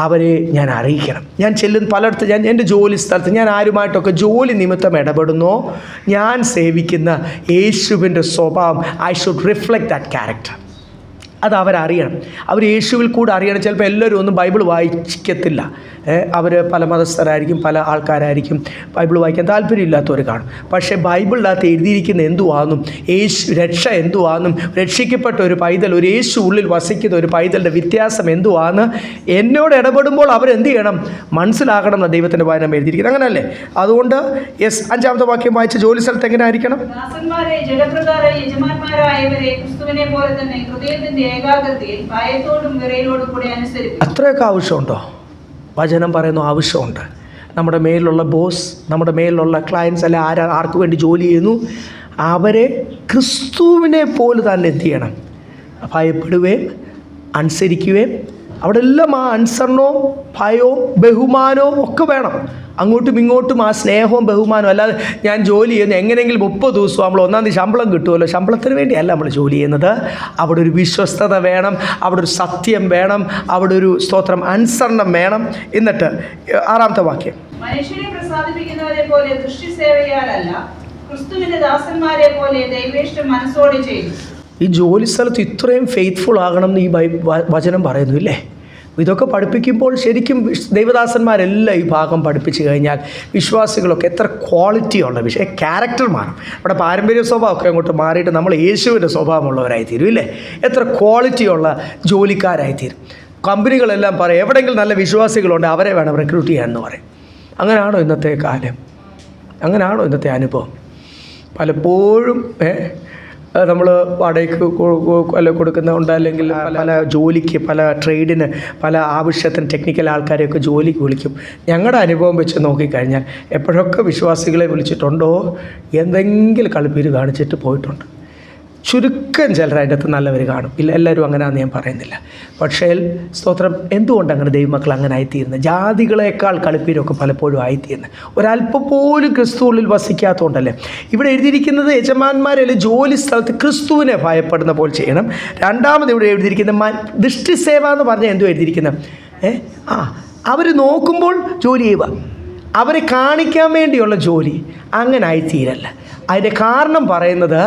അവരെ ഞാൻ അറിയിക്കണം. ഞാൻ പലയിടത്ത് ഞാൻ എൻ്റെ ജോലി സ്ഥലത്ത് ഞാൻ ആരുമായിട്ടൊക്കെ ജോലി നിമിത്തം ഇടപെടുന്നോ, ഞാൻ സേവിക്കുന്ന യേശുവിൻ്റെ സ്വഭാവം, I should reflect that character. അത് അവരറിയണം, അവർ യേശുവിൽ കൂടെ അറിയണം. ചിലപ്പോൾ എല്ലാവരും ഒന്നും ബൈബിൾ വായിക്കത്തില്ല, അവർ പല മതസ്ഥരായിരിക്കും, പല ആൾക്കാരായിരിക്കും, ബൈബിൾ വായിക്കാൻ താല്പര്യമില്ലാത്തവർ കാണും. പക്ഷേ ബൈബിളിനകത്ത് എഴുതിയിരിക്കുന്ന എന്തുവാന്നും, രക്ഷ എന്തുവാന്നും, രക്ഷിക്കപ്പെട്ട ഒരു പൈതൽ, ഒരു യേശു ഉള്ളിൽ വസിക്കുന്ന ഒരു പൈതലിൻ്റെ വ്യത്യാസം എന്തുവാന്ന് എന്നോട് ഇടപെടുമ്പോൾ അവരെന്ത് ചെയ്യണം, മനസ്സിലാക്കണം എന്ന് ദൈവത്തിൻ്റെ വായന എഴുതിയിരിക്കുന്നത്. അങ്ങനല്ലേ? അതുകൊണ്ട് 5-ാമത്തെ വാക്യം വായിച്ച് ജോലി സ്ഥലത്ത് എങ്ങനെ ആയിരിക്കണം? ദാസന്മാരെ ജഡപ്രകാരം യജമാന്മാരായവരെ ക്രിസ്തുവിനെ പോലെ തന്നെ ഹൃദയത്തിന്റെ ഏകാഗ്രതയിൽ ഭയത്തോടും വിറയലോടും കൂടെ അനുസരിപ്പിക്കും. അത്രയൊക്കെ ആവശ്യമുണ്ടോ? വചനം പറയുന്നു ആവശ്യമുണ്ട്. നമ്മുടെ മേലുള്ള ബോസ്, നമ്മുടെ മേലുള്ള ക്ലയൻസ്, അല്ലെ ആർക്ക് വേണ്ടി ജോലി ചെയ്യുന്നു, അവരെ ക്രിസ്തുവിനെ പോലെ തന്നെ എന്ത് ചെയ്യണം, ഭയപ്പെടുകയും അനുസരിക്കുകയും. അവിടെ എല്ലാം ആ അനുസരണവും ഭയവും ബഹുമാനവും ഒക്കെ വേണം. അങ്ങോട്ടും ഇങ്ങോട്ടും ആ സ്നേഹവും ബഹുമാനവും. അല്ലാതെ ഞാൻ ജോലി ചെയ്യുന്നു എങ്ങനെയെങ്കിലും 30 ദിവസം നമ്മൾ 1-ാം തീയതി ശമ്പളം കിട്ടുമല്ലോ, ശമ്പളത്തിന് വേണ്ടിയല്ല നമ്മൾ ജോലി ചെയ്യുന്നത്. അവിടെ ഒരു വിശ്വസ്തത വേണം, അവിടെ ഒരു സത്യം വേണം, അവിടെ ഒരു അനുസരണം വേണം. എന്നിട്ട് 6-ാമത്തെ വാക്യം, മനുഷ്യനെ പ്രസാദിപ്പിക്കുന്നവരെ പോലെ ദൃഷ്ടിസേവയാലല്ല, ക്രിസ്തുവിന്റെ ദാസന്മാരെ പോലെ ദൈവേഷ്ടം മനസ്സോടെ ചെയ്തു. ഈ ജോലി സ്ഥലത്ത് ഇത്രയും ഫെയ്ത്ത്ഫുൾ ആകണം എന്ന് ഈ വചനം പറയുന്നു, ഇല്ലേ? ഇതൊക്കെ പഠിപ്പിക്കുമ്പോൾ ശരിക്കും ദൈവദാസന്മാരെല്ലാം ഈ ഭാഗം പഠിപ്പിച്ചു കഴിഞ്ഞാൽ വിശ്വാസികളൊക്കെ എത്ര ക്വാളിറ്റിയുള്ള ക്യാരക്ടർ മാറും. നമ്മുടെ പാരമ്പര്യ സ്വഭാവമൊക്കെ അങ്ങോട്ട് മാറിയിട്ട് നമ്മൾ യേശുവിൻ്റെ സ്വഭാവമുള്ളവരായിത്തീരും, ഇല്ലേ? എത്ര ക്വാളിറ്റിയുള്ള ജോലിക്കാരായിത്തീരും. കമ്പനികളെല്ലാം പറയും എവിടെയെങ്കിലും നല്ല വിശ്വാസികളുണ്ട് അവരെ വേണം റിക്രൂട്ട് ചെയ്യാമെന്ന് പറയും. അങ്ങനെയാണോ ഇന്നത്തെ കാലം? അങ്ങനെയാണോ ഇന്നത്തെ അനുഭവം? പലപ്പോഴും നമ്മൾ വാടകയ്ക്ക് കൊടുക്കുന്നുണ്ട്, അല്ലെങ്കിൽ പല ജോലിക്ക്, പല ട്രേഡിന്, പല ആവശ്യത്തിന് ടെക്നിക്കൽ ആൾക്കാരെയൊക്കെ ജോലിക്ക് വിളിക്കും. ഞങ്ങളുടെ അനുഭവം വെച്ച് നോക്കിക്കഴിഞ്ഞാൽ എപ്പോഴൊക്കെ വിശ്വാസികളെ വിളിച്ചിട്ടുണ്ടോ എന്തെങ്കിലും കളിപ്പീര് കാണിച്ചിട്ട് പോയിട്ടുണ്ട്. ചുരുക്കം ചിലർ അതിൻ്റെ അകത്ത് നല്ലവർ കാണും, ഇല്ല എല്ലാവരും അങ്ങനെയാണെന്ന് ഞാൻ പറയുന്നില്ല. പക്ഷേ സ്തോത്രം, എന്തുകൊണ്ട് അങ്ങനെ ദൈവമക്കൾ അങ്ങനെ ആയിത്തീരുന്നത്? ജാതികളെക്കാൾ കളിപ്പീരൊക്കെ പലപ്പോഴും ആയിത്തീരുന്നത് ഒരല്പം പോലും ക്രിസ്തുവിൽ വസിക്കാത്തതുകൊണ്ടല്ലേ. ഇവിടെ എഴുതിയിരിക്കുന്നത് യജമാന്മാരെ ജോലി സ്ഥലത്ത് ക്രിസ്തുവിനെ ഭയപ്പെടുന്ന പോലെ ചെയ്യണം. രണ്ടാമത് ഇവിടെ എഴുതിയിരിക്കുന്നത് ദൃഷ്ടിസേവ എന്ന് പറഞ്ഞാൽ എന്തും എഴുതിയിരിക്കുന്നത്, അവർ നോക്കുമ്പോൾ ജോലി ചെയ്യുക, അവരെ കാണിക്കാൻ വേണ്ടിയുള്ള ജോലി. അങ്ങനെ ആയിത്തീരല്ല. അതിൻ്റെ കാരണം പറയുന്നത്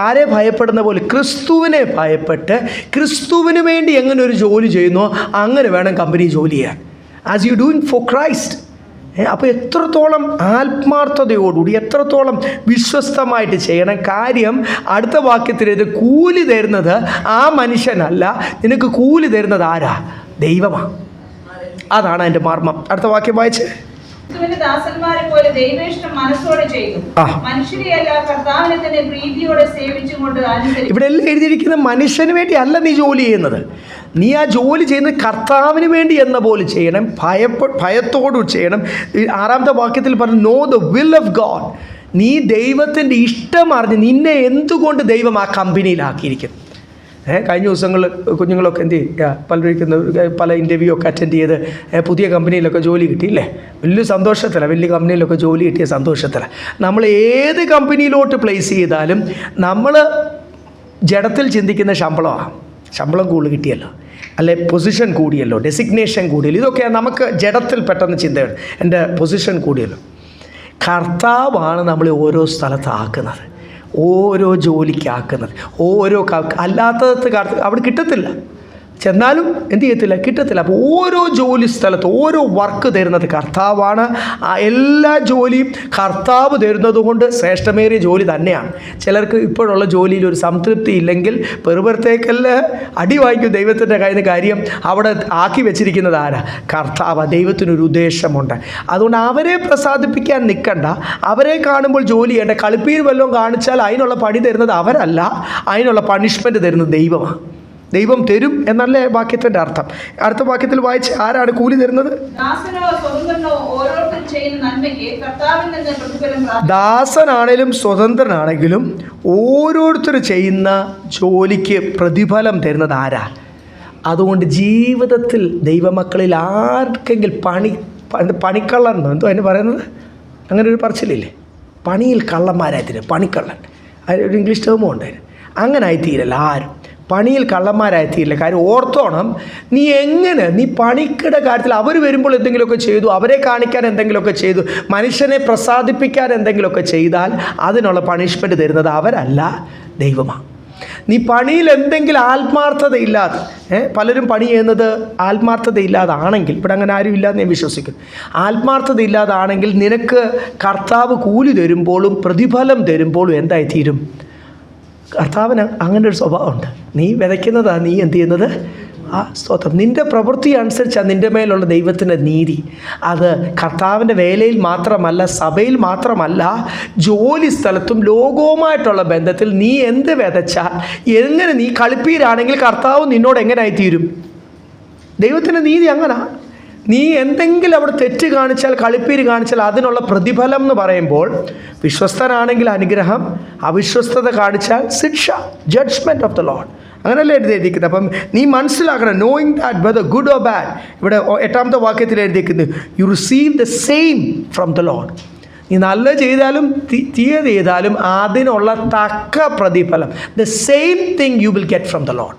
ആരെ ഭയപ്പെടുന്ന പോലെ ക്രിസ്തുവിനെ ഭയപ്പെട്ട് ക്രിസ്തുവിന് വേണ്ടി എങ്ങനെ ഒരു ജോലി ചെയ്യുന്നോ അങ്ങനെ വേണം കമ്പനി ജോലി ചെയ്യാൻ. As you doing for Christ. അപ്പോൾ എത്രത്തോളം ആത്മാർത്ഥതയോടുകൂടി, എത്രത്തോളം വിശ്വസ്തമായിട്ട് ചെയ്യണം. കാര്യം അടുത്ത വാക്യത്തിൽ ഇത് കൂലി തരുന്നത് ആ മനുഷ്യനല്ല, നിനക്ക് കൂലി തരുന്നത് ആരാ? ദൈവമാണ്. അതാണ് അതിൻ്റെ മർമ്മം. അടുത്ത വാക്യം വായിച്ച്. ക്രിസ്തുവിന്റെ ദാസന്മാരെ പോലെ ദൈവേഷ്ടം മനസ്സോടെ ചെയ്തു. മനുഷ്യരെയല്ല കർത്താവിനെ തന്നെ പ്രീതിയോടെ സേവിച്ചുകൊണ്ട് അനുസരിച്ചു. ഇവിടെ എല്ലാം എഴുതിയിരിക്കുന്ന മനുഷ്യന് വേണ്ടി അല്ല നീ ജോലി ചെയ്യുന്നത്. നീ ആ ജോലി ചെയ്യുന്നത് കർത്താവിന് വേണ്ടി എന്ന പോലെ ചെയ്യണം, ഭയത്തോടു ചെയ്യണം. 6-ാമത്തെ വാക്യത്തിൽ പറഞ്ഞു know the will of God. നീ ദൈവത്തിൻ്റെ ഇഷ്ടം അറിഞ്ഞ് നിന്നെ എന്തുകൊണ്ട് ദൈവം ആ കമ്പനിയിലാക്കിയിരിക്കുന്നു. കഴിഞ്ഞ ദിവസങ്ങൾ കുഞ്ഞുങ്ങളൊക്കെ എന്ത് ചെയ്യുക, പല ഇൻ്റർവ്യൂ ഒക്കെ അറ്റൻഡ് ചെയ്ത് പുതിയ കമ്പനിയിലൊക്കെ ജോലി കിട്ടിയില്ലേ, വലിയ സന്തോഷത്തിലാണ്. വലിയ കമ്പനിയിലൊക്കെ ജോലി കിട്ടിയ സന്തോഷത്തിലാണ്. നമ്മൾ ഏത് കമ്പനിയിലോട്ട് പ്ലേസ് ചെയ്താലും നമ്മൾ ജഡത്തിൽ ചിന്തിക്കുന്ന ശമ്പളം കൂടുതൽ കിട്ടിയല്ലോ, അല്ലെ പൊസിഷൻ കൂടിയല്ലോ, ഡെസിഗ്നേഷൻ കൂടിയല്ലോ, ഇതൊക്കെയാണ് നമുക്ക് ജഡത്തിൽ പെട്ടെന്ന് ചിന്തയാണ്. എൻ്റെ പൊസിഷൻ കൂടിയല്ലോ. കർത്താവാണ് നമ്മളെ ഓരോ സ്ഥലത്താക്കുന്നത്, ഓരോ ജോലിക്കാക്കുന്നത്, അല്ലാത്തത് അവിടെ കിട്ടത്തില്ല. ചെന്നാലും എന്ത് ചെയ്യത്തില്ല, കിട്ടത്തില്ല. അപ്പോൾ ഓരോ ജോലി സ്ഥലത്ത് ഓരോ വർക്ക് തരുന്നത് കർത്താവാണ്. ആ എല്ലാ ജോലിയും കർത്താവ് തരുന്നത് കൊണ്ട് ശ്രേഷ്ഠമേറിയ ജോലി തന്നെയാണ്. ചിലർക്ക് ഇപ്പോഴുള്ള ജോലിയിൽ ഒരു സംതൃപ്തി ഇല്ലെങ്കിൽ പെറുപുറത്തേക്കല്ല അടി വാങ്ങിക്കും ദൈവത്തിൻ്റെ കയ്യിൽ നിന്ന്. കാര്യം അവിടെ ആക്കി വെച്ചിരിക്കുന്നത് ആരാ? കർത്താവ്. ദൈവത്തിനൊരു ഉദ്ദേശമുണ്ട്. അതുകൊണ്ട് അവരെ പ്രസാദിപ്പിക്കാൻ നിൽക്കണ്ട. അവരെ കാണുമ്പോൾ ജോലി ചെയ്യേണ്ട. കളിപ്പീർ വല്ലതും കാണിച്ചാൽ അതിനുള്ള പണി തരുന്നത് അവരല്ല, അതിനുള്ള പണിഷ്മെൻറ്റ് തരുന്നത് ദൈവമാണ്. ദൈവം തരും എന്നല്ലേ വാക്യത്തിൻ്റെ അർത്ഥം. അടുത്ത വാക്യത്തിൽ വായിച്ച് ആരാണ് കൂലി തരുന്നത്? ദാസനാണേലും സ്വതന്ത്രനാണെങ്കിലും ഓരോരുത്തർ ചെയ്യുന്ന ജോലിക്ക് പ്രതിഫലം തരുന്നത് ആരാ? അതുകൊണ്ട് ജീവിതത്തിൽ ദൈവമക്കളിൽ ആർക്കെങ്കിലും പണിക്കള്ളൻ എന്തോ അതിന് പറയുന്നത്, അങ്ങനെ ഒരു പറച്ചിലില്ലേ, പണിയിൽ കള്ളന്മാരായിത്തീരും, പണിക്കള്ളൻ. അതിനൊരു ഇംഗ്ലീഷ് ടേമും ഉണ്ട്. അങ്ങനെ ആയിത്തീരല്ല ആരും, പണിയിൽ കള്ളന്മാരായിത്തീരില്ല. കാര്യം ഓർത്തോണം, നീ പണിയുടെ കാര്യത്തിൽ അവർ വരുമ്പോൾ എന്തെങ്കിലുമൊക്കെ ചെയ്തു, അവരെ കാണിക്കാൻ എന്തെങ്കിലുമൊക്കെ ചെയ്തു, മനുഷ്യനെ പ്രസാദിപ്പിക്കാൻ എന്തെങ്കിലുമൊക്കെ ചെയ്താൽ അതിനുള്ള പണിഷ്മെൻറ്റ് തരുന്നത് അവരല്ല, ദൈവമാണ്. നീ പണിയിൽ എന്തെങ്കിലും ആത്മാർത്ഥതയില്ലാതെ, പലരും പണി ചെയ്യുന്നത് ആത്മാർത്ഥതയില്ലാതാണെങ്കിൽ, ഇവിടെ അങ്ങനെ ആരും ഇല്ലാന്ന് ഞാൻ വിശ്വസിക്കുന്നു. ആത്മാർത്ഥതയില്ലാതാണെങ്കിൽ നിനക്ക് കർത്താവ് കൂലി തരുമ്പോഴും പ്രതിഫലം തരുമ്പോഴും എന്തായിത്തീരും? കർത്താവിന് അങ്ങനെ ഒരു സ്വഭാവമുണ്ട്. നീ വിതയ്ക്കുന്നതാണ് നീ എന്ത് ചെയ്യുന്നത്? ആ സ്തോത്രം. നിൻ്റെ പ്രവൃത്തി അനുസരിച്ചാണ് നിൻ്റെ മേലുള്ള ദൈവത്തിൻ്റെ നീതി. അത് കർത്താവിൻ്റെ വേലയിൽ മാത്രമല്ല, സഭയിൽ മാത്രമല്ല, ജോലി സ്ഥലത്തും ലോകവുമായിട്ടുള്ള ബന്ധത്തിൽ നീ എന്ത് വിതച്ചാൽ, എങ്ങനെ നീ കളിപ്പീരാണെങ്കിൽ കർത്താവ് നിന്നോട് എങ്ങനെ ആയിത്തീരും? ദൈവത്തിൻ്റെ നീതി അങ്ങനെ. നീ എന്തെങ്കിലും അവിടെ തെറ്റ് കാണിച്ചാൽ, കളിപ്പീര് കാണിച്ചാൽ അതിനുള്ള പ്രതിഫലം എന്ന് പറയുമ്പോൾ, വിശ്വസ്തനാണെങ്കിൽ അനുഗ്രഹം, അവിശ്വസ്തത കാണിച്ചാൽ ശിക്ഷ, ജഡ്ജ്മെൻറ്റ് ഓഫ് ദ ലോർഡ്. അങ്ങനെയല്ലേ എഴുതിയിരിക്കുന്നത്. അപ്പം നീ മനസ്സിലാക്കണം, knowing that whether good or bad. ഇവിടെ 8-ാമത്തെ വാക്യത്തിൽ എഴുതിയിരിക്കുന്നത് U receive the same from the Lord. നീ നല്ല ചെയ്താലും തീയത് ചെയ്താലും അതിനുള്ള തക്ക പ്രതിഫലം, the same thing you will get from the Lord.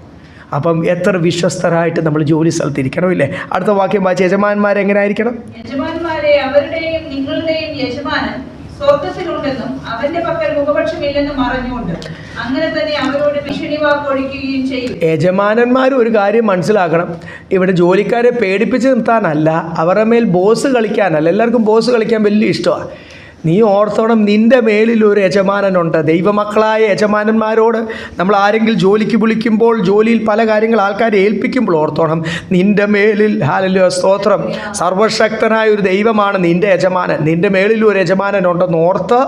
അപ്പം എത്ര വിശ്വസ്തരായിട്ട് നമ്മൾ ജോലി സ്ഥലത്ത് ഇരിക്കണം, ഇല്ലേ? അടുത്ത വാക്യം വായിച്ച്, യജമാന്മാരെ എങ്ങനെ ആയിരിക്കണം? യജമാന്മാരെ അവരുടെയും നിങ്ങളുടെയും യജമാനൻ സ്വർഗ്ഗത്തിലുണ്ടെന്നും അവന്റെ പക്കൽ മുഖപക്ഷമില്ലെന്നും അറിഞ്ഞുകൊണ്ട് അങ്ങനെ തന്നെ അവരോട് ഭീഷണി വാക്കൊഴിക്കുകയും ചെയ്യും. യജമാനന്മാർ ഒരു കാര്യം മനസ്സിലാക്കണം, ഇവിടെ ജോലിക്കാരെ പേടിപ്പിച്ച് നിർത്താനല്ല, അവരുടെ മേൽ ബോസ് കളിക്കാനല്ല. എല്ലാവർക്കും ബോസ് കളിക്കാൻ വലിയ ഇഷ്ടമാണ്. നീ ഓർത്തോണം, നിൻ്റെ മേലിൽ ഒരു യജമാനനുണ്ട്. ദൈവമക്കളായ യജമാനന്മാരോട് നമ്മൾ ആരെങ്കിലും ജോലിക്ക് വിളിക്കുമ്പോൾ, ജോലിയിൽ പല കാര്യങ്ങൾ ആൾക്കാരെ ഏൽപ്പിക്കുമ്പോൾ ഓർത്തോണം, നിൻ്റെ മേലിൽ, ഹല്ലേലൂയ സ്തോത്രം, സർവശക്തനായ ഒരു ദൈവമാണ് നിൻ്റെ യജമാനൻ. നിൻ്റെ മേലിൽ ഒരു യജമാനനുണ്ടെന്ന് ഓർത്ത്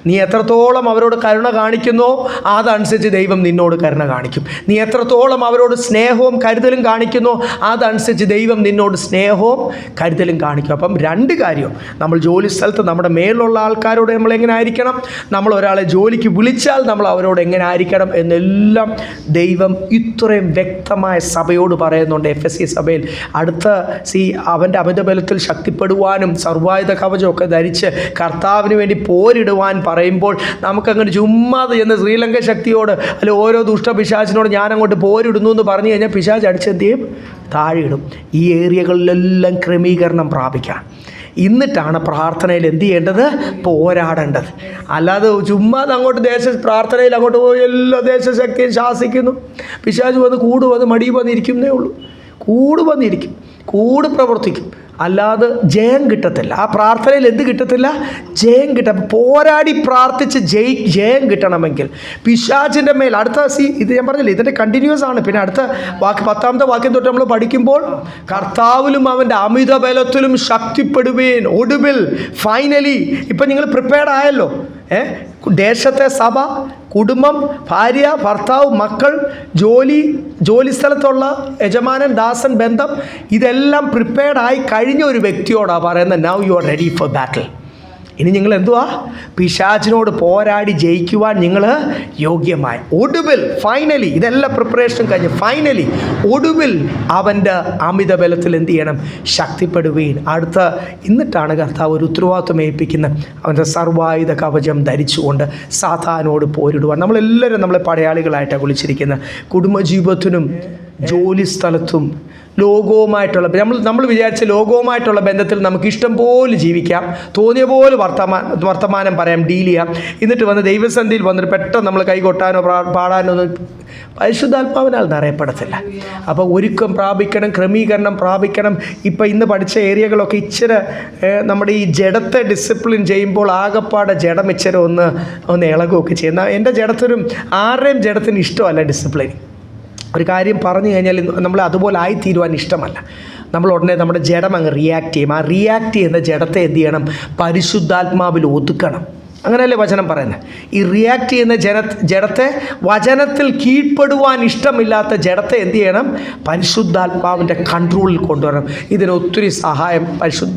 നീ എത്രത്തോളം അവരോട് കരുണ കാണിക്കുന്നോ അതനുസരിച്ച് ദൈവം നിന്നോട് കരുണ കാണിക്കും. നീ എത്രത്തോളം അവരോട് സ്നേഹവും കരുതലും കാണിക്കുന്നോ അതനുസരിച്ച് ദൈവം നിന്നോട് സ്നേഹവും കരുതലും കാണിക്കും. അപ്പം രണ്ട് കാര്യം, നമ്മൾ ജോലി സ്ഥലത്ത് നമ്മുടെ മേലുള്ള ആൾക്കാരോട് നമ്മൾ എങ്ങനെ ആയിരിക്കണം, നമ്മൾ ഒരാളെ ജോലിക്ക് വിളിച്ചാൽ നമ്മൾ അവരോട് എങ്ങനെ ആയിരിക്കണം എന്നെല്ലാം ദൈവം ഇത്രയും വ്യക്തമായ സഭയോട് പറയുന്നുണ്ട്. എഫെസി സഭയിൽ അവൻ്റെ അമിതബലത്തിൽ ശക്തിപ്പെടുവാനും സർവായുധ കവചമൊക്കെ ധരിച്ച് കർത്താവിന് വേണ്ടി പോരിടുവാൻ പറയുമ്പോൾ നമുക്കങ്ങനെ ചുമ്മാതെ എന്ന് ശ്രീലങ്ക ശക്തിയോട് അല്ലെ ഓരോ ദുഷ്ടപിശാചിനോട് ഞാൻ അങ്ങോട്ട് പോരിടുന്നു എന്ന് പറഞ്ഞു കഴിഞ്ഞാൽ പിശാച് അടിച്ചെന്ത് ചെയ്യും? താഴെയിടും. ഈ ഏരിയകളിലെല്ലാം ക്രമീകരണം പ്രാപിക്കാം. എന്നിട്ടാണ് പ്രാർത്ഥനയിൽ എന്ത് ചെയ്യേണ്ടത്? പോരാടേണ്ടത്. അല്ലാതെ ചുമ്മാ അങ്ങോട്ട് പ്രാർത്ഥനയിൽ അങ്ങോട്ട് പോയി എല്ലാ ദേശശക്തിയും ശാസിക്കുന്നു. പിശാച് വന്ന് വന്ന് മടി വന്നിരിക്കുന്നേ ഉള്ളൂ. വന്നിരിക്കും. കൂടെ പ്രവർത്തിക്കും, അല്ലാതെ ജയം കിട്ടത്തില്ല. ആ പ്രാർത്ഥനയിൽ എന്ത് കിട്ടത്തില്ല? ജയം കിട്ടും. പോരാടി പ്രാർത്ഥിച്ച് ജയം കിട്ടണമെങ്കിൽ പിശാചിൻ്റെ മേൽ ഇത് ഞാൻ പറഞ്ഞില്ലേ, ഇതിൻ്റെ കണ്ടിന്യൂസ് ആണ്. പിന്നെ അടുത്ത 10ാമത്തെ വാക്യം തൊട്ട് നമ്മൾ പഠിക്കുമ്പോൾ കർത്താവിലും അവൻ്റെ അമിത ബലത്തിലും ശക്തിപ്പെടുവേൻ. ഒടുവിൽ ഫൈനലി ഇപ്പം നിങ്ങൾ പ്രിപ്പയർഡ് ആയല്ലോ. ദേശത്തെ സഭ, കുടുംബം, ഭാര്യ, ഭർത്താവ്, മക്കൾ, ജോലി സ്ഥലത്തുള്ള യജമാനൻ, ദാസൻ, ബന്ധം, ഇതെല്ലാം പ്രിപ്പയർഡായി കഴിഞ്ഞ ഒരു വ്യക്തിയോടാണ് പറയുന്നത്, now you are ready for battle. ഇനി നിങ്ങൾ എന്തുവാ? പിശാചിനോട് പോരാടി ജയിക്കുവാൻ നിങ്ങൾ യോഗ്യമായി. ഒടുവിൽ ഫൈനലി, ഇതെല്ലാം പ്രിപ്പറേഷൻ കഴിഞ്ഞ് ഫൈനലി ഒടുവിൽ അവൻ്റെ അമിത ബലത്തിൽ എന്ത് ചെയ്യണം? ശക്തിപ്പെടുകയും. എന്നിട്ടാണ് കർത്താവ് ഒരു ഉത്തരവാദിത്വം ഏൽപ്പിക്കുന്നത്. അവൻ്റെ സർവായുധ കവചം ധരിച്ചുകൊണ്ട് സാത്താനോട് പോരിടുവാൻ. നമ്മളെല്ലാവരും നമ്മളെ പടയാളികളായിട്ടാണ് വിളിച്ചിരിക്കുന്നത്. കുടുംബജീവിതത്തിനും ജോലി സ്ഥലത്തും ലോകവുമായിട്ടുള്ള നമ്മൾ വിചാരിച്ച ലോകവുമായിട്ടുള്ള ബന്ധത്തിൽ നമുക്ക് ഇഷ്ടം പോലെ ജീവിക്കാം, തോന്നിയ പോലെ വർത്തമാനം പറയാം, ഡീൽ ചെയ്യാം. എന്നിട്ട് വന്ന് ദൈവസന്നിധിയിൽ വന്നിട്ട് പെട്ടെന്ന് നമ്മൾ കൈകൊട്ടാനോ പാടാനോ ഒന്നും പരിശുദ്ധാത്മാവിനാൽ നിറയപ്പെടത്തില്ല. അപ്പോൾ ഒരുക്കം പ്രാപിക്കണം, ക്രമീകരണം പ്രാപിക്കണം. ഇപ്പം ഇന്ന് പഠിച്ച ഏരിയകളൊക്കെ ഇച്ചിരി നമ്മുടെ ഈ ജഡത്തെ ഡിസിപ്ലിൻ ചെയ്യുമ്പോൾ ആകപ്പാടെ ജഡം ഇച്ചിരി ഒന്ന് ഇളകുകയൊക്കെ ചെയ്യുന്ന. എൻ്റെ ജഡത്തിനും ആരുടെയും ജഡത്തിന് ഇഷ്ടമല്ല ഡിസിപ്ലിൻ. ഒരു കാര്യം പറഞ്ഞു കഴിഞ്ഞാൽ നമ്മൾ അതുപോലെ ആയിത്തീരുവാൻ ഇഷ്ടമല്ല. നമ്മൾ ഉടനെ നമ്മുടെ ജഡം അങ്ങ് റിയാക്ട് ചെയ്യും. ആ റിയാക്ട് ചെയ്യുന്ന ജഡത്തെ എന്ത് ചെയ്യണം? പരിശുദ്ധാത്മാവിൽ ഒതുക്കണം. അങ്ങനെയല്ലേ വചനം പറയുന്നത്? ഈ റിയാക്ട് ചെയ്യുന്ന ജഡത്തെ, വചനത്തിൽ കീഴ്പ്പെടുവാൻ ഇഷ്ടമില്ലാത്ത ജഡത്തെ എന്ത് ചെയ്യണം? പരിശുദ്ധാത്മാവിൻ്റെ കൺട്രോളിൽ കൊണ്ടുവരണം. ഇതിന് ഒത്തിരി സഹായം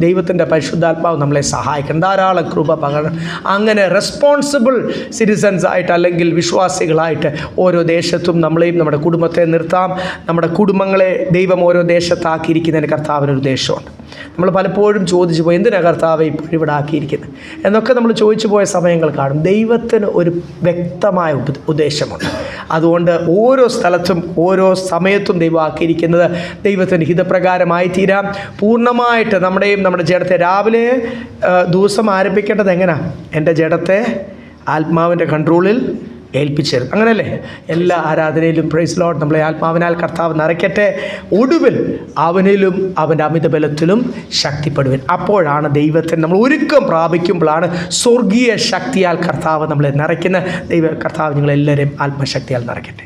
ദൈവത്തിൻ്റെ പരിശുദ്ധാത്മാവ് നമ്മളെ സഹായിക്കണം. ധാരാളം കൃപ പകരണം. അങ്ങനെ റെസ്പോൺസിബിൾ സിറ്റിസൺസ് ആയിട്ട്, അല്ലെങ്കിൽ വിശ്വാസികളായിട്ട് ഓരോ ദേശത്തും നമ്മളെയും നമ്മുടെ കുടുംബത്തെ നിർത്താം. നമ്മുടെ കുടുംബങ്ങളെ ദൈവം ഓരോ ദേശത്താക്കിയിരിക്കുന്നതിന് കർത്താവിനൊരു ദേശമുണ്ട്. നമ്മൾ പലപ്പോഴും ചോദിച്ചു പോയി, എന്തിനാണ് കർത്താവ് ഇപ്പോഴും ഇവിടെ ആക്കിയിരിക്കുന്നത് എന്നൊക്കെ നമ്മൾ ചോദിച്ചു പോയ സമയങ്ങൾ കാണും. ദൈവത്തിന് ഒരു വ്യക്തമായ ഉദ്ദേശമുണ്ട്. അതുകൊണ്ട് ഓരോ സ്ഥലത്തും ഓരോ സമയത്തും ദൈവം ആക്കിയിരിക്കുന്നത് ദൈവത്തിൻ്റെ ഹിതപ്രകാരമായി തീരാം. പൂർണ്ണമായിട്ട് നമ്മുടെ ജഡത്തെ രാവിലെ ദിവസം ആരംഭിക്കേണ്ടത് എങ്ങനെയാണ്? എൻ്റെ ജഡത്തെ ആത്മാവിൻ്റെ കൺട്രോളിൽ ഏൽപ്പിച്ചേരും. അങ്ങനെയല്ലേ? എല്ലാ ആരാധനയിലും പ്രൈസ് ലോർഡ് നമ്മളെ ആത്മാവിനാൽ കർത്താവ് നിറയ്ക്കട്ടെ. ഒടുവിൽ അവനിലും അവൻ്റെ അമിത ബലത്തിലും ശക്തിപ്പെടുവൻ. അപ്പോഴാണ് ദൈവത്തിന് നമ്മൾ ഒരുക്കം പ്രാപിക്കുമ്പോഴാണ് സ്വർഗീയ ശക്തിയാൽ കർത്താവ് നമ്മളെ നിറയ്ക്കുന്ന. കർത്താവ് നിങ്ങളെല്ലാവരെയും ആത്മശക്തിയാൽ നിറയ്ക്കട്ടെ.